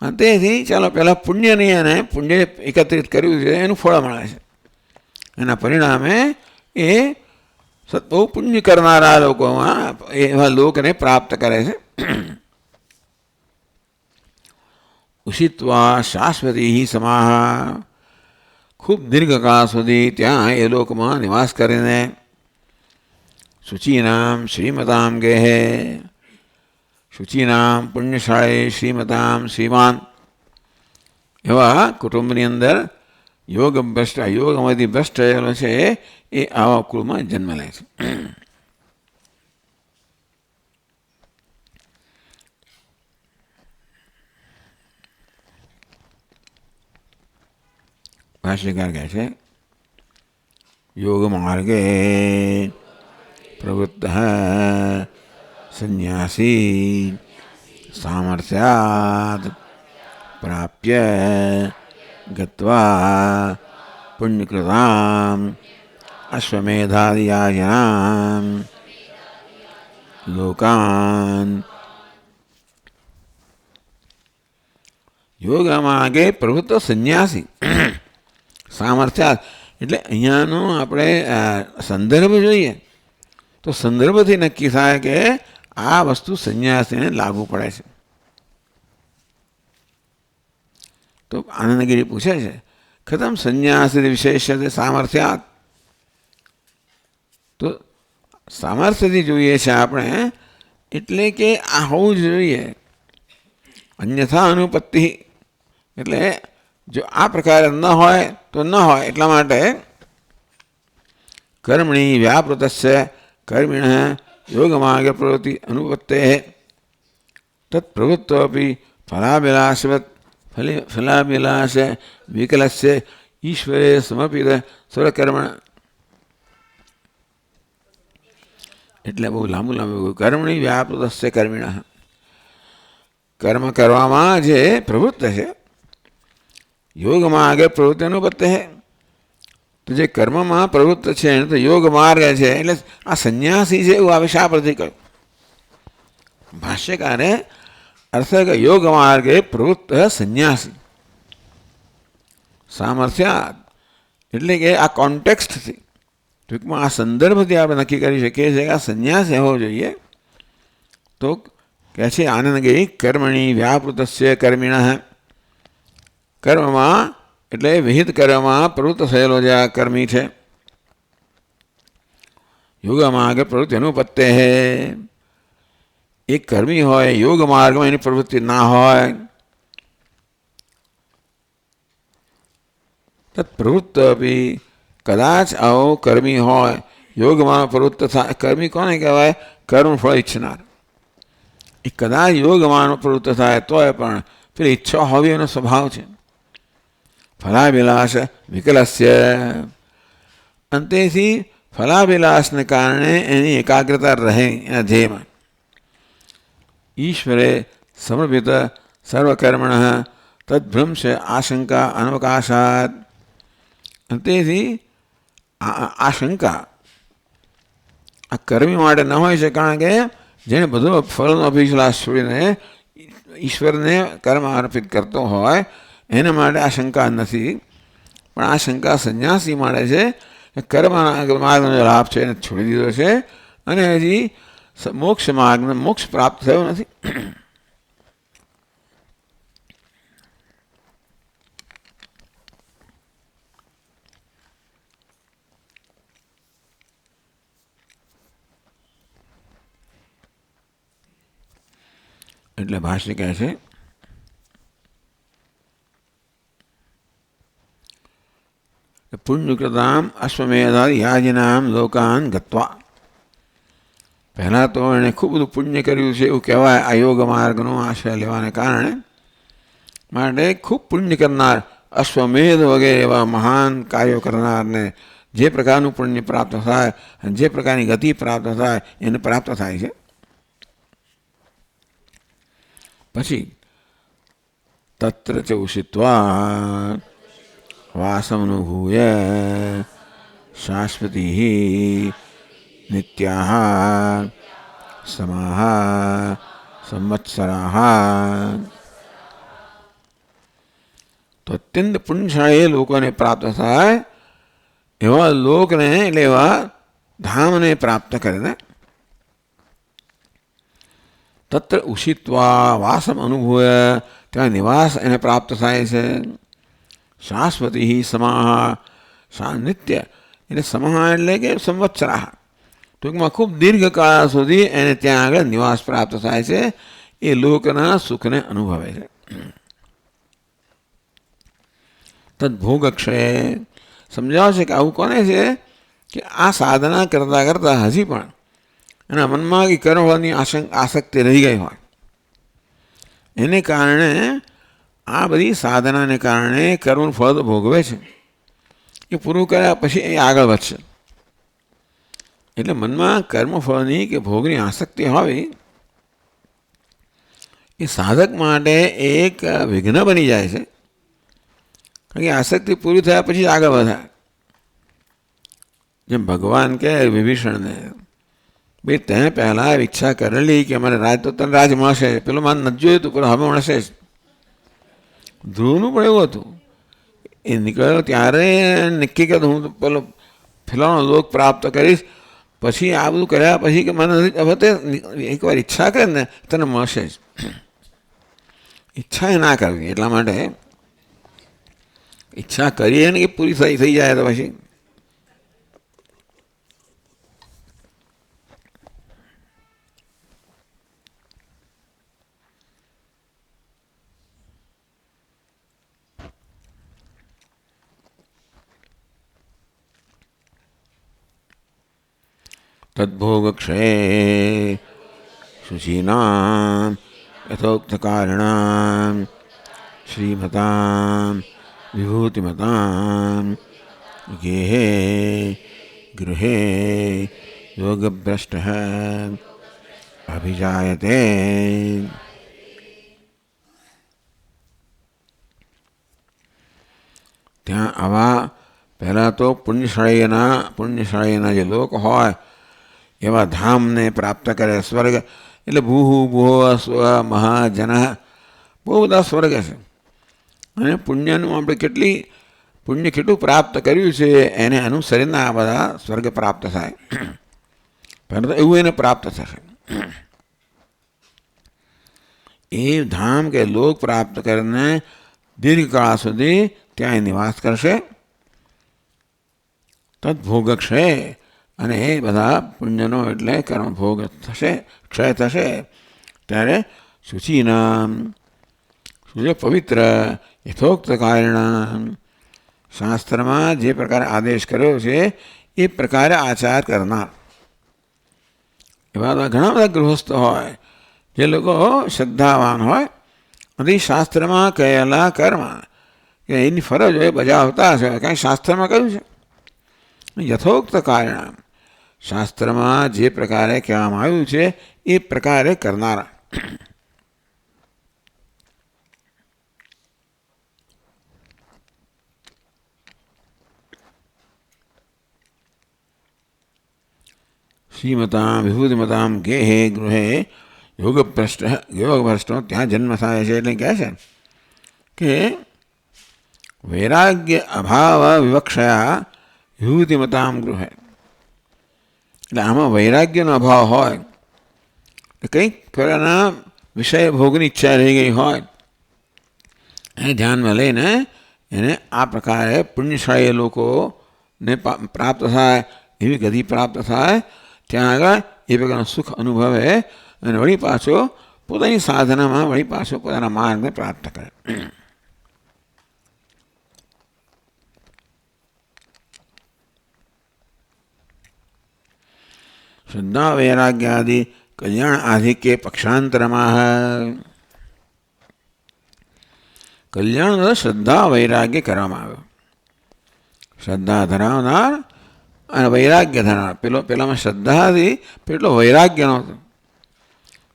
અને તેથી ચાલો પહેલાં પુણ્યની અને પુણ્ય એકત્રિત કર્યું છે એનું ફળ મળે છે. એના પરિણામે એ બહુ પુણ્ય કરનારા લોકોમાં એવા લોકને પ્રાપ્ત કરે છે. ઉષિત્વા શાશ્વતી સમાહ. ખૂબ દીર્ઘકાળ સુધી ત્યાં એ લોકમાં નિવાસ કરીને શુચિનામ શ્રીમતામ ગેહે. શુચિનામ પુણ્યશાળી, શ્રીમતામ શ્રીમાન એવા કુટુંબની અંદર યોગમાંથી ભ્રષ્ટ થયેલો છે એ આવા કુળમાં જન્મ લે છે. ભાષ્યકાર કહે છે યોગ માર્ગે પ્રવૃત્ત સંન્યાસી સામર્થ્યાદ પ્રાપ્ય ગત્વા પુણ્યકૃતામ અશ્વમેધાદિયાજનામ લોકાન. યોગ માર્ગે પ્રવૃત્ત સંન્યાસી સામર્થ્યાદ એટલે અહીંયાનો આપણે સંદર્ભ જોઈએ તો સંદર્ભથી નક્કી થાય કે આ વસ્તુ સંન્યાસીને લાગુ પડે છે. તો આનંદગીરી પૂછે છે કથમ સંન્યાસી વિશેષ્યતે સામર્થ્યાત. તો સામર્થ્યથી જોઈએ છે આપણે એટલે કે આ હોવું જ જોઈએ. અન્યથા અનુપત્તિ એટલે જો આ પ્રકારે ન હોય તો ન હોય. એટલા માટે કર્મણી વ્યાપૃતસ્ય કર્મિણ યોગમાર્ગ પ્રવૃત્તિ અનુપત્તે તત્પ્રવૃત્તોપી ફલાભિલાષ વિકલસ્ય ઈશ્વરે સમર્પિત સ્વરકર્મણ. એટલે બહુ લાંબુ કર્મણી વ્યાપૃતસ્ય કર્મિણ. કર્મ કરવામાં જે પ્રવૃત્ત છે યોગ માર્ગ પ્રવૃત્તિ અનુપત્તિ છે. તો જે કર્મમાં પ્રવૃત્ત છે એને તો યોગ માર્ગ છે. એટલે આ સંન્યાસી છે એવું આવે શા પરથી કહ્યું? ભાષ્યકારે અર્થ કે યોગ માર્ગે પ્રવૃત્ત સંન્યાસી સામર્થ્યાદ એટલે કે આ કોન્ટેક્સ્ટથી ટૂંકમાં આ સંદર્ભથી આપણે નક્કી કરી શકીએ છીએ કે આ સંન્યાસ હોવો જોઈએ. તો કહે છે આનંદગીરી કર્મણી વ્યાપૃતસ્ય કર્મિણ. કર્મમાં એટલે વિહિત કર્મમાં પ્રવૃત્ત થયેલો જે આ કર્મી છે યોગ માર્ગ પ્રવૃત્તિ અનુપત્તે હે. એક કર્મી હોય યોગ માર્ગમાં એની પ્રવૃત્તિ ના હોય તત્પ્રવૃત્ત બી કદાચ આવો કર્મી હોય યોગમાં પ્રવૃત્ત થાય. કર્મી કોને કહેવાય? કર્મ ફળ ઈચ્છનાર. એ કદાચ યોગમાં પ્રવૃત્ત થાય તોય પણ પેલી ઈચ્છા હોવી એનો સ્વભાવ છે. ફલાભિલાષ વિકલસ્ય અંતેથી ફલાભિલાષને કારણે એની એકાગ્રતા રહે એના ધ્યેયમાં. ઈશ્વરે સમર્પિત સર્વકર્મણ તદ્ભ્રંશ આશંકા અનવકાશાત. અંતેથી આશંકા આ કર્મી માટે ન હોય છે કારણ કે જેને બધો ફળનો અભિલાષ છોડીને ઈશ્વરને કર્મ અર્પિત કરતો હોય એના માટે આ શંકા નથી. પણ આ શંકા સંન્યાસી માટે છે કર્મ માર્ગનો લાભ છે એને છોડી દીધો છે અને હજી મોક્ષ માર્ગનો મોક્ષ પ્રાપ્ત થયો નથી. એટલે ભાષ્ય કહે છે પુણ્યકૃતામ અશ્વમેધાદિ યાજનામ લોકાન ગત્વા. પહેલાં તો એણે ખૂબ બધું પુણ્ય કર્યું છે એવું કહેવાય આ યોગ માર્ગનો આશ્રય લેવાને કારણે. માટે ખૂબ પુણ્ય કરનાર અશ્વમેધ વગેરે એવા મહાન કાર્યો કરનારને જે પ્રકારનું પુણ્ય પ્રાપ્ત થાય અને જે પ્રકારની ગતિ પ્રાપ્ત થાય એને પ્રાપ્ત થાય છે. પછી તત્ર ચ ઉષિત્વા વાસમનુભૂય શાશ્વતી નિત્યાઃ સમાઃ સંવત્સરાઃ. તો અત્યંત પુણ્યશાળી લોકોને પ્રાપ્ત થાય એવા લોકને એટલે એવા ધામને પ્રાપ્ત કરીને તત્ર ઉષિત્વા વાસમ અનુભૂય ત્યાં નિવાસ એને પ્રાપ્ત થાય છે. શાશ્વતી સમાહ નિત્ય એટલે સમાહ એટલે કે સંવત્સરાઃ ટૂંકમાં ખૂબ દીર્ઘકાળ સુધી એને ત્યાં આગળ નિવાસ પ્રાપ્ત થાય છે. એ લોકના સુખને અનુભવે છે. તદ્ભોગક્ષય સમજાવે છે કે આવું કોને છે કે આ સાધના કરતાં કરતાં હજી પણ એના મનમાં કે કર્મફળની આસક્તિ રહી ગઈ હોય એને કારણે આ બધી સાધનાને કારણે કર્મનું ફળ ભોગવે છે. એ પૂરું કર્યા પછી એ આગળ વધશે. એટલે મનમાં કર્મફળની કે ભોગની આસક્તિ હોય એ સાધક માટે એક વિઘ્ન બની જાય છે. કારણ કે આસક્તિ પૂરી થયા પછી આગળ વધાય. જેમ ભગવાન કહે વિભીષણને ભાઈ તે પહેલાં ઈચ્છા કરેલી કે અમારે રાજ તો તને રાજ મળશે, પેલું માન નથી જોયું હતું પણ હવે મળશે જ. ધ્રુવનું પણ એવું હતું. એ નીકળ્યો ત્યારે નક્કી કર્યું હું પેલો ફલાણો લોક પ્રાપ્ત કરીશ. પછી આ બધું કર્યા પછી કે મને હવે તે એકવાર ઈચ્છા કરે ને તને મળશે જ. ઈચ્છા એ ના કરવી. એટલા માટે ઈચ્છા કરીએ ને કે પૂરી થઈ જાય તો પછી તદ્ભોગક્ષય શુચીનાં યથોક્તકારિણાં શ્રીમતાં વિભૂતિમતાં ગેહે ગૃહે યોગભ્રષ્ટઃ અભિજાયતે. ત્યાં આવા પહેલાં તો પુણ્યશાળીના જે લોક હોય એવા ધામને પ્રાપ્ત કરે. સ્વર્ગ એટલે ભૂહુ ભૂહો સ્વ મહાજન બહુ બધા સ્વર્ગ છે. અને પુણ્યનું આપણે કેટલું પ્રાપ્ત કર્યું છે એને અનુસરીને આ બધા સ્વર્ગ પ્રાપ્ત થાય. પહેલાં તો એવું એને પ્રાપ્ત થશે. એ ધામ કે લોક પ્રાપ્ત કરીને દીર્ઘકાળ સુધી ત્યાં નિવાસ કરશે. તદ્ભોગક્ષય અને એ બધા પુણ્યનો એટલે કર્મભોગ થશે, ક્ષય થશે. ત્યારે શુચિનામ સૂર્ય પવિત્ર યથોક્ત કારિણામ શાસ્ત્રમાં જે પ્રકારે આદેશ કર્યો છે એ પ્રકારે આચાર કરનાર એવા ઘણા બધા ગૃહસ્થ હોય જે લોકો શ્રદ્ધાવાન હોય અને શાસ્ત્રમાં કહેલા કર્મ કે એની ફરજ હોય બજાવતા છે. કાંઈ શાસ્ત્રમાં કહ્યું છે યથોક્ત કારિણામ શાસ્ત્રમાં જે પ્રકારે કહેવામાં આવ્યું છે એ પ્રકારે કરનારા. શ્રીમતામ વિભૂતિમતામ ગેહે ગૃહે યોગભ્રષ્ટો ત્યાં જન્મ થાય છે. એટલે કહે છે કે વૈરાગ્ય અભાવ વિવક્ષયા વિભૂતિમતામ ગૃહે. એટલે આમાં વૈરાગ્યનો અભાવ હોય કંઈક પેલાના વિષય ભોગની ઈચ્છા રહી ગઈ હોય એને ધ્યાનમાં લઈને એને આ પ્રકારે પુણ્યશાળી લોકોને પ્રાપ્ત થાય એવી ગતિ પ્રાપ્ત થાય. ત્યાં આગળ એ પ્રકારનું સુખ અનુભવે અને વળી પાછો પોતાની સાધનામાં વળી પાછો પોતાના માર્ગને પ્રાપ્ત કરે. શ્રદ્ધા વૈરાગ્યાદિ કલ્યાણ આધિક્ય પક્ષાંતરમાં કલ્યાણ શ્રદ્ધા વૈરાગ્ય કરવામાં આવ્યો. શ્રદ્ધા ધરાવનાર અને વૈરાગ્ય ધરાવનાર. પેલામાં શ્રદ્ધા હતી, પેલો વૈરાગ્ય નહોતો.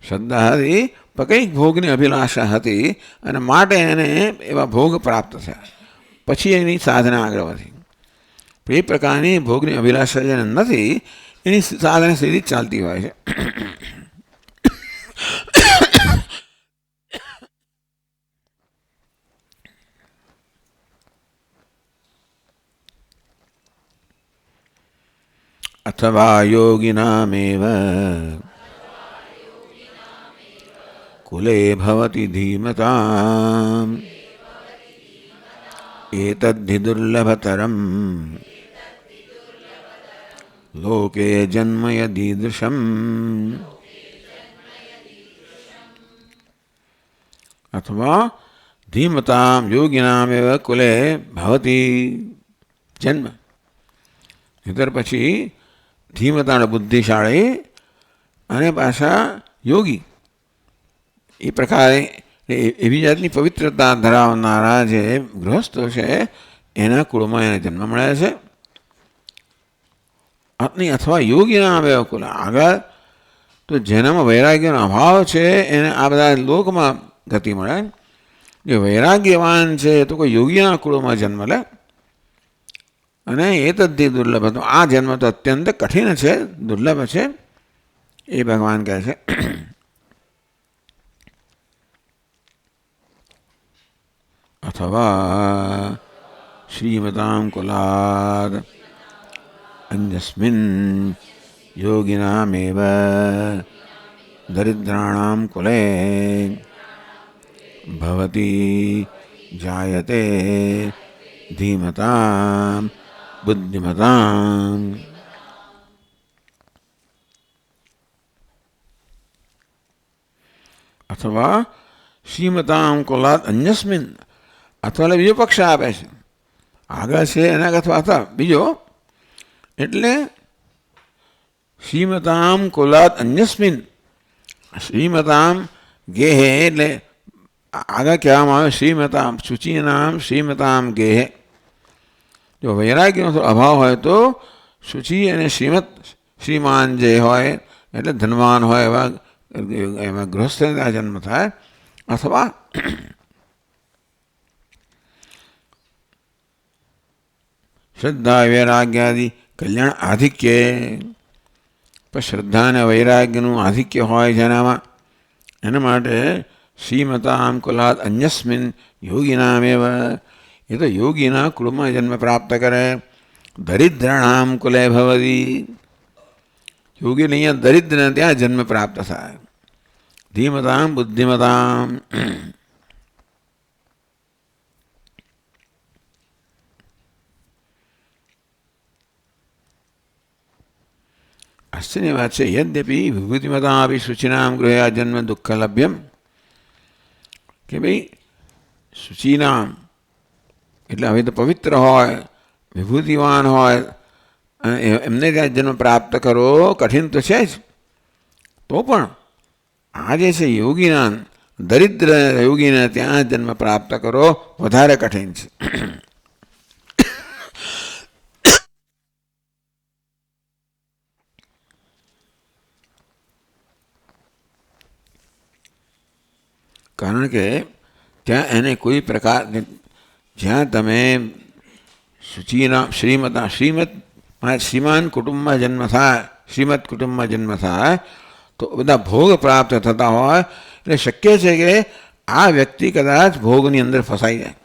શ્રદ્ધા હતી પણ કંઈક ભોગની અભિલાષા હતી અને માટે એને એવા ભોગ પ્રાપ્ત થયા. પછી એની સાધના આગળ વધી. એ પ્રકારની ભોગની અભિલાષા જેને નથી એની સાધના સીધી જ ચાલતી હોય છે. અથવા યોગિનામેવ કુલે ભવતિ ધીમતામ એતદ્ધિ દુર્લભતરમ લોકે જન્મ યદીદૃશમ. અથવા ધીમતામ યોગિનામેવ કુલે ભવતિ જન્મ. નહીતર પછી ધીમતા બુદ્ધિશાળી અને પાછા યોગી એ પ્રકારે એવી જાતની પવિત્રતા ધરાવનારા જે ગૃહસ્થો છે એના કુળમાં એને જન્મ મળે છે. નહીં અથવા યોગીના આવે કુલ. આગળ તો જેનામાં વૈરાગ્યનો અભાવ છે એને આ બધા લોકમાં ગતિ મળે. જે વૈરાગ્યવાન છે તો કોઈ યોગીના કુળમાં જન્મ લે. અને એ તદ્ધિ દુર્લભ હતું. આ જન્મ તો અત્યંત કઠિન છે, દુર્લભ છે એ ભગવાન કહે છે. અથવા શ્રીમતામ કુલાદ અન્યસ્મિન યોગિનામેવ દરિદ્રાણામ કુલે ભવતી જાયતે ધીમતામ બુદ્ધિમતામ. અથવા શ્રીમતામ કુલાદ અન્યસ્મિન. અથવા બીજો પક્ષ આપે છે. આગળ છે એના અથવા બીજો. એટલે શ્રીમતામ કુલાદ અન્યસ્મિન. શ્રીમતામ ગેહે એટલે આગળ કહેવામાં આવે શ્રીમતામ શુચિનામ શ્રીમતામ ગેહે. જો વૈરાગ્યનો અભાવ હોય તો શુચિ અને શ્રીમાન જે હોય એટલે ધનવાન હોય એમાં ગૃહસ્થને આ જન્મ થાય. અથવા શ્રદ્ધા વૈરાગ્યાદિ કલ્યાણ આધિક્ય. પણ શ્રદ્ધા અને વૈરાગ્યનું આધિક્ય હોય જેનામાં એના માટે શ્રીમતામ કુલાદ અન્યસ્મિન યોગિનામેવ. એ તો યોગીના કુળમાં જન્મ પ્રાપ્ત કરે. દરિદ્રાણામ કુલે ભવતી. યોગીને અહીંયા દરિદ્ર ત્યાં જન્મ પ્રાપ્ત થાય. ધીમતામ બુદ્ધિમતામ. આશ્ચર્ય વાત છે. યદ્યપિ વિભૂતિમતા આપી શુચિનામ ગૃહે આ જન્મ દુઃખ લભ્યમ. કે ભાઈ શુચિનામ એટલે હવે તો પવિત્ર હોય, વિભૂતિવાન હોય અને એમને ત્યાં જન્મ પ્રાપ્ત કરો કઠિન તો છે જ. તો પણ આ જે છે યોગીના દરિદ્ર યોગીને ત્યાં જન્મ પ્રાપ્ત કરો વધારે કઠિન છે. કારણ કે ત્યાં એને કોઈ પ્રકાર જ્યાં તમે શુચિના શ્રીમાન કુટુંબમાં જન્મ થાય, શ્રીમદ કુટુંબમાં જન્મ થાય તો બધા ભોગ પ્રાપ્ત થતા હોય એટલે શક્ય છે કે આ વ્યક્તિ કદાચ ભોગની અંદર ફસાઈ જાય.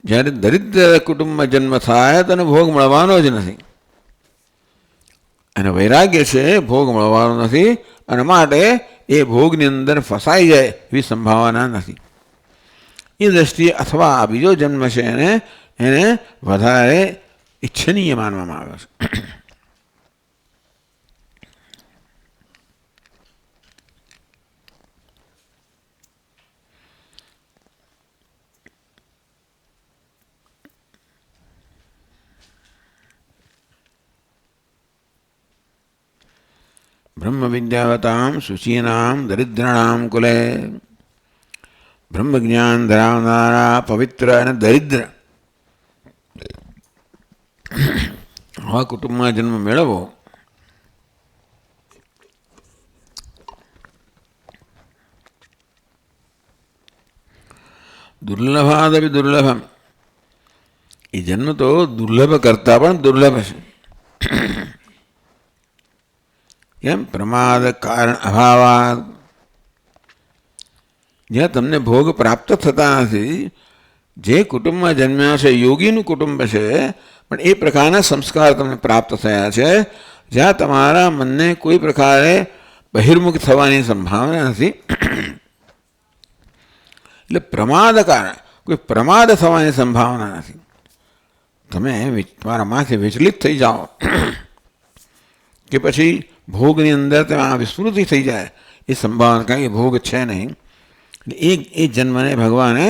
જ્યારે દરિદ્ર કુટુંબમાં જન્મ થાય તો એને ભોગ મળવાનો જ નથી. અને વૈરાગ્ય છે ભોગ મળવાનો નથી અને માટે એ ભોગની અંદર ફસાઈ જાય એવી સંભાવના નથી. એ દ્રષ્ટિએ અથવા આ બીજો જન્મ છે એને વધારે ઈચ્છનીય માનવામાં આવે છે. બ્રહ્મ વિદ્યાવતામ શુચીનામ દરિદ્રાણામ કુલે. બ્રહ્મ જ્ઞાન ધરાવનારા પવિત્ર અને દરિદ્ર આવા કુટુંબમાં જન્મ મેળવવો દુર્લભાદપી દુર્લભમ. એ જન્મ તો દુર્લભ કરતાં પણ દુર્લભ છે. કેમ? પ્રમાદ કારણ અભાવાદ. જ્યાં તમને ભોગ પ્રાપ્ત થતા નથી, જે કુટુંબમાં જન્મ્યા છે યોગીનું કુટુંબ છે, પણ એ પ્રકારના સંસ્કાર તમને પ્રાપ્ત થયા છે જ્યાં તમારા મનને કોઈ પ્રકારે બહિર્મુખ થવાની સંભાવના નથી. એટલે પ્રમાદ કારણ કોઈ પ્રમાદ થવાની સંભાવના નથી. તમે તમારા માથે વિચલિત થઈ જાઓ કે પછી ભોગની અંદર તમે આ વિસ્મૃતિ થઈ જાય એ સંભાવના, કારણ કે ભોગ છે નહીં. એ જન્મને ભગવાને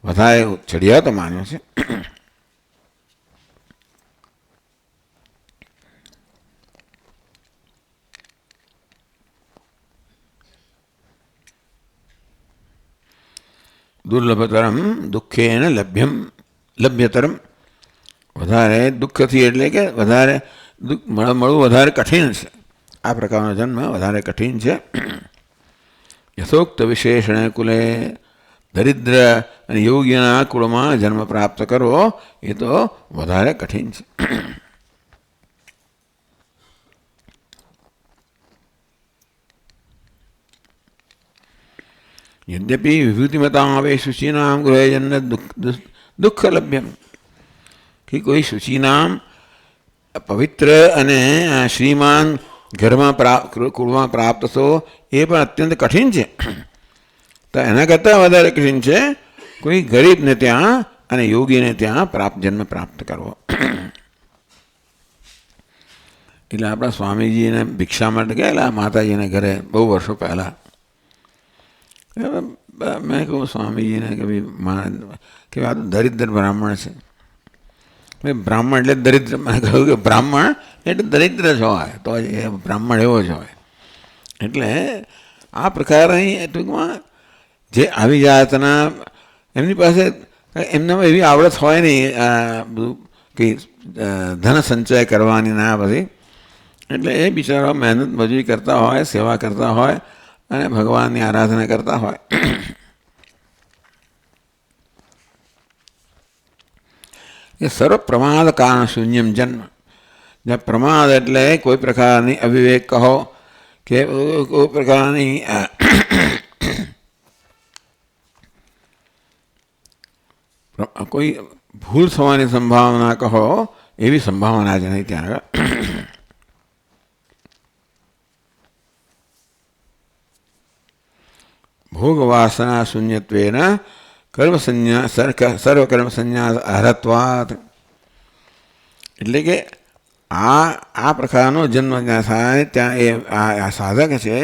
વધારે ચડિયાતો માન્યો છે. દુર્લભતરમ દુઃખેન લભ્યતરમ. વધારે દુઃખથી એટલે કે વધારે મળવું વધારે કઠિન છે. આ પ્રકારનો જન્મ વધારે કઠિન છે. યથોક્ત વિશેષણ કુલે. દરિદ્ર અને યોગીના કુળમાં જન્મ પ્રાપ્ત કરવો એ તો વધારે કઠિન છે. યદ્યપિ વિભૂતિમતામ આવે શુચિનામ ગૃહે જન્મ દુઃખ લભ્યમ. કે કોઈ શુચિનામ પવિત્ર અને શ્રીમાન ઘરમાં કુળમાં પ્રાપ્ત થવો એ પણ અત્યંત કઠિન છે. તો એના કરતાં વધારે કઠિન છે કોઈ ગરીબને ત્યાં અને યોગીને ત્યાં જન્મ પ્રાપ્ત કરવો. એટલે આપણા સ્વામીજીને ભિક્ષા માટે ગયેલા માતાજીને ઘરે બહુ વર્ષો પહેલાં. મેં કહું સ્વામીજીને કે ભાઈ કે આ તો દરિદ્ર બ્રાહ્મણ છે. ભાઈ બ્રાહ્મણ એટલે દરિદ્ર. મેં કહ્યું કે બ્રાહ્મણ એટલે દરિદ્ર જ હોય તો એ બ્રાહ્મણ એવો જ હોય. એટલે આ પ્રકારની ટૂંકમાં જે આવી જાતના એમની પાસે એમનામાં એવી આવડત હોય નહીં બધું કંઈ ધન સંચય કરવાની ના બધી. એટલે એ બિચારા મહેનત મજૂરી કરતા હોય, સેવા કરતા હોય અને ભગવાનની આરાધના કરતા હોય. એ સર્વ પ્રમાદ કારણ શૂન્યમ જન્મ. જ્યાં પ્રમાદ એટલે કોઈ પ્રકારની અવિવેક કહો કે કોઈ પ્રકારની કોઈ ભૂલ થવાની સંભાવના કહો એવી સંભાવના જ નહીં ત્યાં આગળ. ભોગ વાસના શૂન્યત્વેન સર્વકર્મ સંન્યાસ અર્હત્વાત. એટલે કે આ પ્રકારનો જન્મ જ્યાં થાય ત્યાં એ આ સાધક છે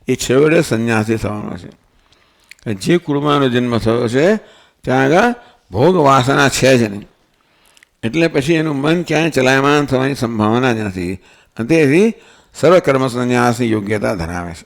એ છેવટે સંન્યાસી થવાનો છે. જે કુળમાંનો જન્મ થયો છે ત્યાં આગળ ભોગ વાસના છે જ નહીં. એટલે પછી એનું મન ક્યાંય ચલાયમાન થવાની સંભાવના જ નથી. અને તેથી સર્વકર્મ સંન્યાસની યોગ્યતા ધરાવે છે.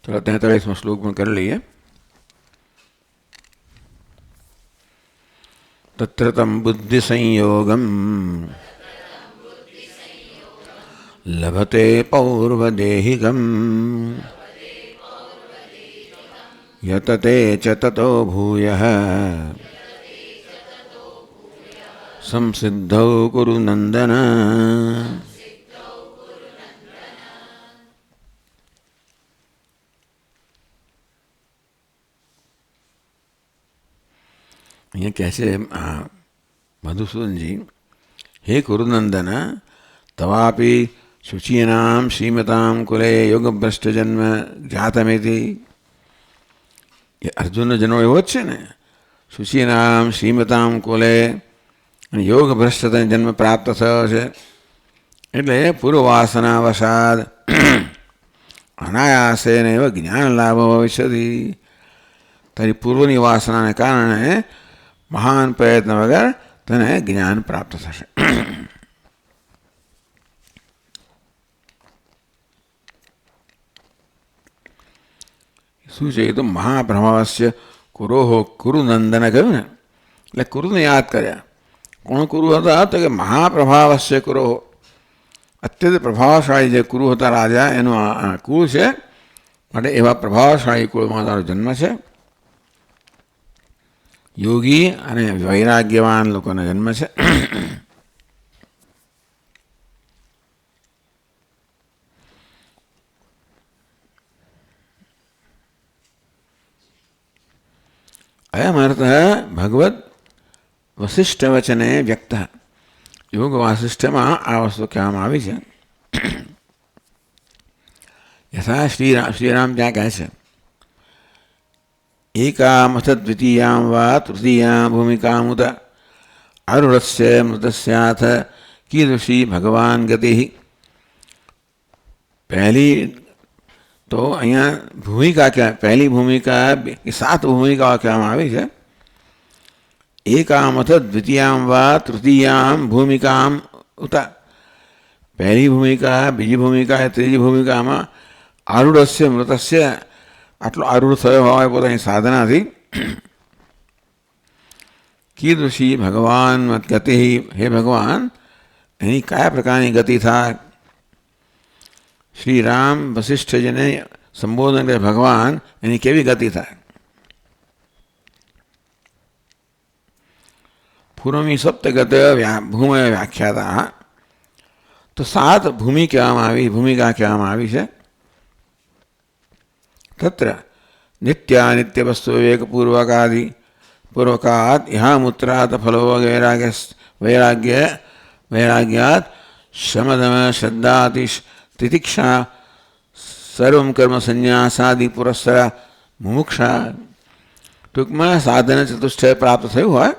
ચલો 43મો શ્લોક પણ કરી લઈએ. તત્ર તમ બુદ્ધિ સંયોગમ લભતે પૌર્વદેહિકમ યતતે ચ તતો ભૂયઃ સંસિદ્ધૌ કુરુ નંદન. અહીંયા કહે છે મધુસૂદનજી, હે કુરુનંદન, તવાપી શુચીનામ શ્રીમતામ કુલે યોગભ્રષ્ટ જન્મ જાતમેથી. એ અર્જુનનો જન્મ એવો જ છે ને. શુચીનામ શ્રીમતામ કુલે અને યોગભ્રષ્ટ જન્મ પ્રાપ્ત થયો છે. એટલે પૂર્વવાસના વસાદ અનાયાસેન એવ જ્ઞાન લાભ ભવિષ્યતિ. તારી પૂર્વની વાસનાને કારણે મહાન પ્રયત્ન વગર તને જ્ઞાન પ્રાપ્ત થશે. શું છે? તો મહાપ્રભાવસ્ય કુરોહો કુરુનંદન કહ્યું ને, એટલે કુરુને યાદ કર્યા. કોણ કુરુ હતા? તો કે મહાપ્રભાવસ્ય કુરોહો, અત્યંત પ્રભાવશાળી જે કુરુ હતા રાજા, એનું આ કુળ છે. માટે એવા પ્રભાવશાળી કુળમાં તારો જન્મ છે. યોગી અને વૈરાગ્યવાન લોકોનો જન્મ છે. અયમ અર્થ ભગવદ વસિષ્ઠ વચને વ્યક્ત. યોગ વાસિષ્ઠમાં આ વસ્તુ કહેવામાં આવી છે. યથા શ્રીરામ ત્યાં કહે છે, એકામથ દ્વિતીયામ વા તૃતીયામ ભૂમિકામુત આરુરસ્ય મૃતસ્યાથ કીદૃશી ભગવાન ગતિ. પહેલી તો અહીંયા ભૂમિકા કહેવાય. પહેલી ભૂમિકા 7 ભૂમિકાઓ કહેવામાં આવી છે. એકામથ દ્વિતીયામ વા તૃતીયામ ભૂમિકામ ઉત. પહેલી ભૂમિકા, બીજી ભૂમિકા, ત્રીજી ભૂમિકામાં આરૂઢસ્ય મૃતસ્ય, આટલો આરૂઢ થયો હોય પોતાની સાધનાથી, કીદૃશી ભગવાન ગતિ, હે ભગવાન એની કયા પ્રકારની ગતિ થાય. શ્રી રામ વસિષ્ઠજીને સંબોધન કરે ભગવાન એની કેવી ગતિ થાય. પૂર્વમી સપ્તગત ભૂમય વ્યાખ્યાતા. તો 7 ભૂમિ કહેવામાં આવી, ભૂમિકા કહેવામાં આવી છે. તત્ર નિત્યાનિત્ય વસ્તુ વિવેક પૂર્વકાદ ઇહામૂત્રાત ફલો વૈરાગ્યાત શમદમ શ્રદ્ધાતિ તિતિક્ષા સર્વમ કર્મ સંન્યાસાદિ પુરસ્સર મુમુક્ષા. ટૂંકમાં સાધન ચતુષ્ટય પ્રાપ્ત થયું હોય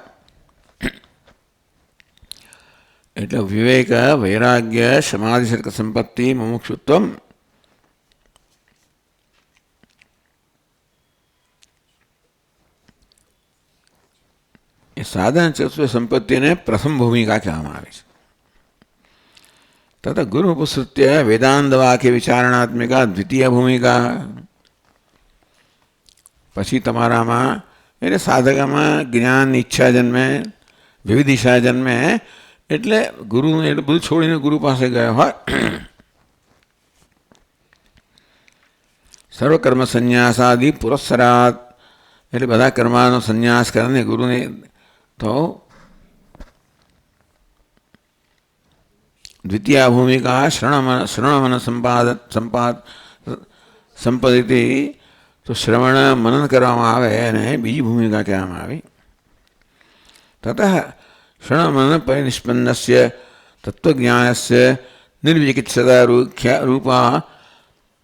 એટલે વિવેક, વૈરાગ્ય, સમાધિ સર્ક સંપત્તિ, મુમુક્ષુત્વમ, એ સાધન ચતુષ્ટય સંપત્તિને પ્રથમ ભૂમિકા કહેવામાં આવે છે. તથા ગુરુ ઉપસૃત્ય વેદાંત વાક્ય વિચારણાત્મિકા દ્વિતીય ભૂમિકા. પછી તમારામાં એટલે સાધકામાં જ્ઞાનની ઈચ્છા જન્મે, વિવિધ ઈચ્છા જન્મે, એટલે ગુરુને એટલે બધું છોડીને ગુરુ પાસે ગયા હોય. સર્વકર્મ સંન્યાસાદિ પુરસ્સરાત, એટલે બધા કર્મનો સંન્યાસ કરીને ગુરુને તો દ્વિતીય ભૂમિકા શ્રવણ સંપાદિતિ. તો શ્રવણ મનન કરવામાં આવે અને બીજી ભૂમિકા કહેવામાં આવી. તતઃ શ્રવણ મનન પરિનિષ્પન્નસ્ય તત્વજ્ઞાનસ્ય નિર્વિચિકિત્સતા રૂપા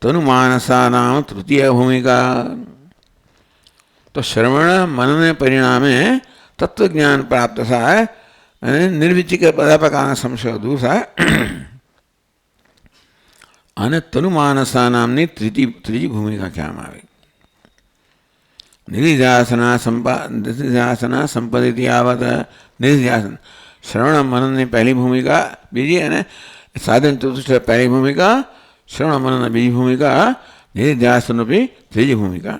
તનુમાનસાનામ તૃતીય ભૂમિકા. તો શ્રવણ મનને પરિણામે તત્વજ્ઞાન પ્રાપ્ત થાય અને નિર્વિચિક બધા પ્રકારના સંશયો દૂર થાય. અને તનુમાનસા નામની ત્રીજી ભૂમિકા કહેવામાં આવી. નિધિધ્યાસના સંપત્તિ આવત. નિધિધ્યાસન શ્રવણ મનનની પહેલી ભૂમિકા, બીજી, અને સાધન ચતુષ્ટય પહેલી ભૂમિકા, શ્રવણ મનન બીજી ભૂમિકા, નિધિધ્યાસનની ત્રીજી ભૂમિકા.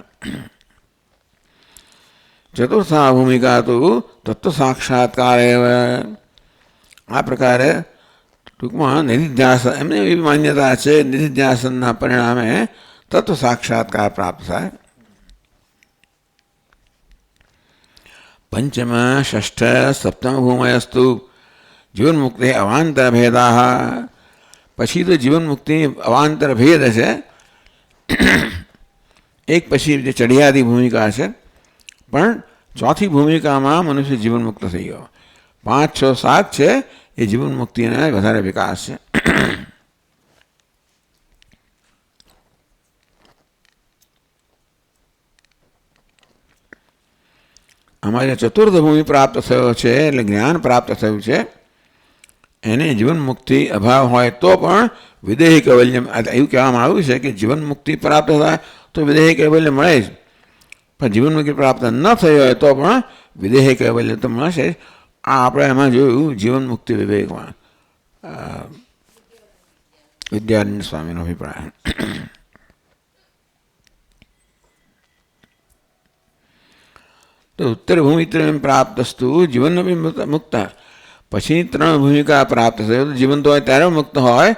ચતુર્થા ભૂમિકા તો તત્વ સાક્ષાત્કાર. આ પ્રકારે ટૂંકમાં નિધિધ્યાસન, એમને એવી માન્યતા છે નિધિધ્યાસનના પરિણામે તત્વ સાક્ષાત્કાર પ્રાપ્ત થાય. પંચમ ષષ્ઠ સપ્તમ ભૂમયસ્તુ જીવન મુક્તિ અવાંતર ભેદા. પછી તો જીવન મુક્તિ અવાંતર ભેદ છે. એક પછી જે ચડિયાદી ભૂમિકા છે, પણ ચોથી ભૂમિકામાં મનુષ્ય જીવન મુક્ત થઈ ગયો. 5, 6, 7 છે એ જીવન મુક્તિના વધારે વિકાસ છે. અમારે ચતુર્થ ભૂમિ પ્રાપ્ત થયો છે, એટલે જ્ઞાન પ્રાપ્ત થયું છે. એને જીવન મુક્તિ અભાવ હોય તો પણ વિદેહી કૈવલ્યમ એવું કહેવામાં આવ્યું છે કે જીવન મુક્તિ પ્રાપ્ત થાય તો વિદેહી કૈવલ્ય મળે જ, પણ જીવન મુક્તિ પ્રાપ્ત ન થઈ હોય તો પણ વિદેહી કૈવલ્ય તો મળશે જ. આ આપણે એમાં જોયું જીવન મુક્તિ વિવેકમાં વિદ્યારણ્ય સ્વામીનો અભિપ્રાય. તો ઉત્તર ભૂમિ પ્રાપ્તસ્તુ જીવન મુક્ત, પછી 3 ભૂમિકા પ્રાપ્ત થયો તો જીવન તો હોય ત્યારે મુક્ત હોય,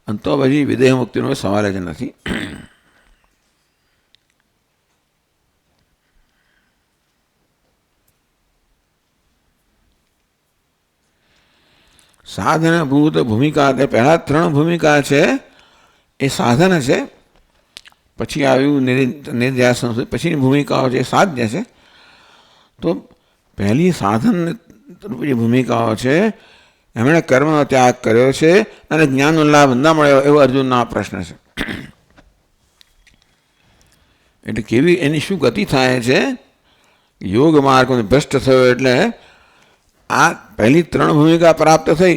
અને તો પછી વિદેહ મુક્તિનો સવાલ જ નથી. સાધનભૂત ભૂમિકા, પહેલા 3 ભૂમિકા છે એ સાધન છે, પછી આવ્યું નિર્ધ્યાસન, પછીની ભૂમિકાઓ છે સાધ્ય છે. તો પહેલી સાધન રૂપી ભૂમિકાઓ છે, એમણે કર્મનો ત્યાગ કર્યો છે અને જ્ઞાનનો લાભ ન મળ્યો એવો અર્જુનનો પ્રશ્ન છે. એટલે કેવી એની શું ગતિ થાય છે? યોગ માર્ગ ભ્રષ્ટ થયો એટલે આ પહેલી 3 ભૂમિકા પ્રાપ્ત થઈ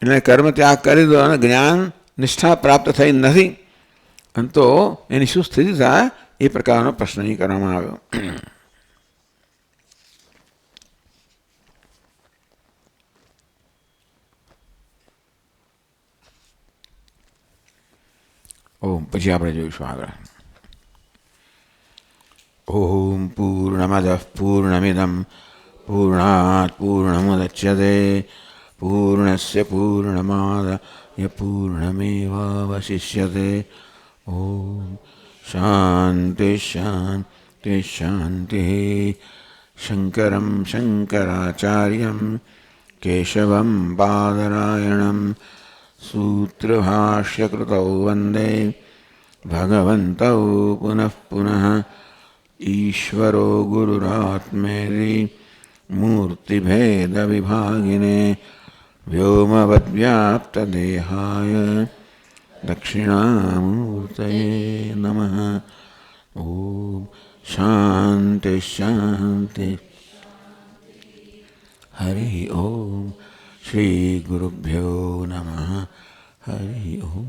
એટલે કર્મ ત્યાગ કરી દો અને જ્ઞાન નિષ્ઠા પ્રાપ્ત થઈ નથી, અને તો એની શું સ્થિતિ થાય એ પ્રકારનો પ્રશ્ન અહીં કરવામાં આવ્યો. ઓમ પછી આપણે જોઈશું આગળ. ઓમ પૂર્ણમદ પૂર્ણમિદમ પૂર્ણાત પૂર્ણમુદચ્યતે પૂર્ણસ્ય પૂર્ણમાદાય પૂર્ણમેવાવશિષ્યતે. ઓમ શાંતિ શાંતિ શાંતિ. શંકરમ શંકરાચાર્યમ કેશવમ બાદરાયણમ સૂત્રભાષ્યકૃતૌ વંદે ભગવन्तૌ પુનઃ પુનઃ. ઈશ્વરો ગુરુરાત્મેતિ મૂર્તિભેદવિભાગિને વ્યોમવદ્વ્યાપ્તદેહાય દક્ષિણામૂર્તયે નમઃ. ઓમ શાંતિ શાંતિ. હરિ ઓમ. શ્રી ગુરુભ્યો નમઃ. હરિ ઓમ.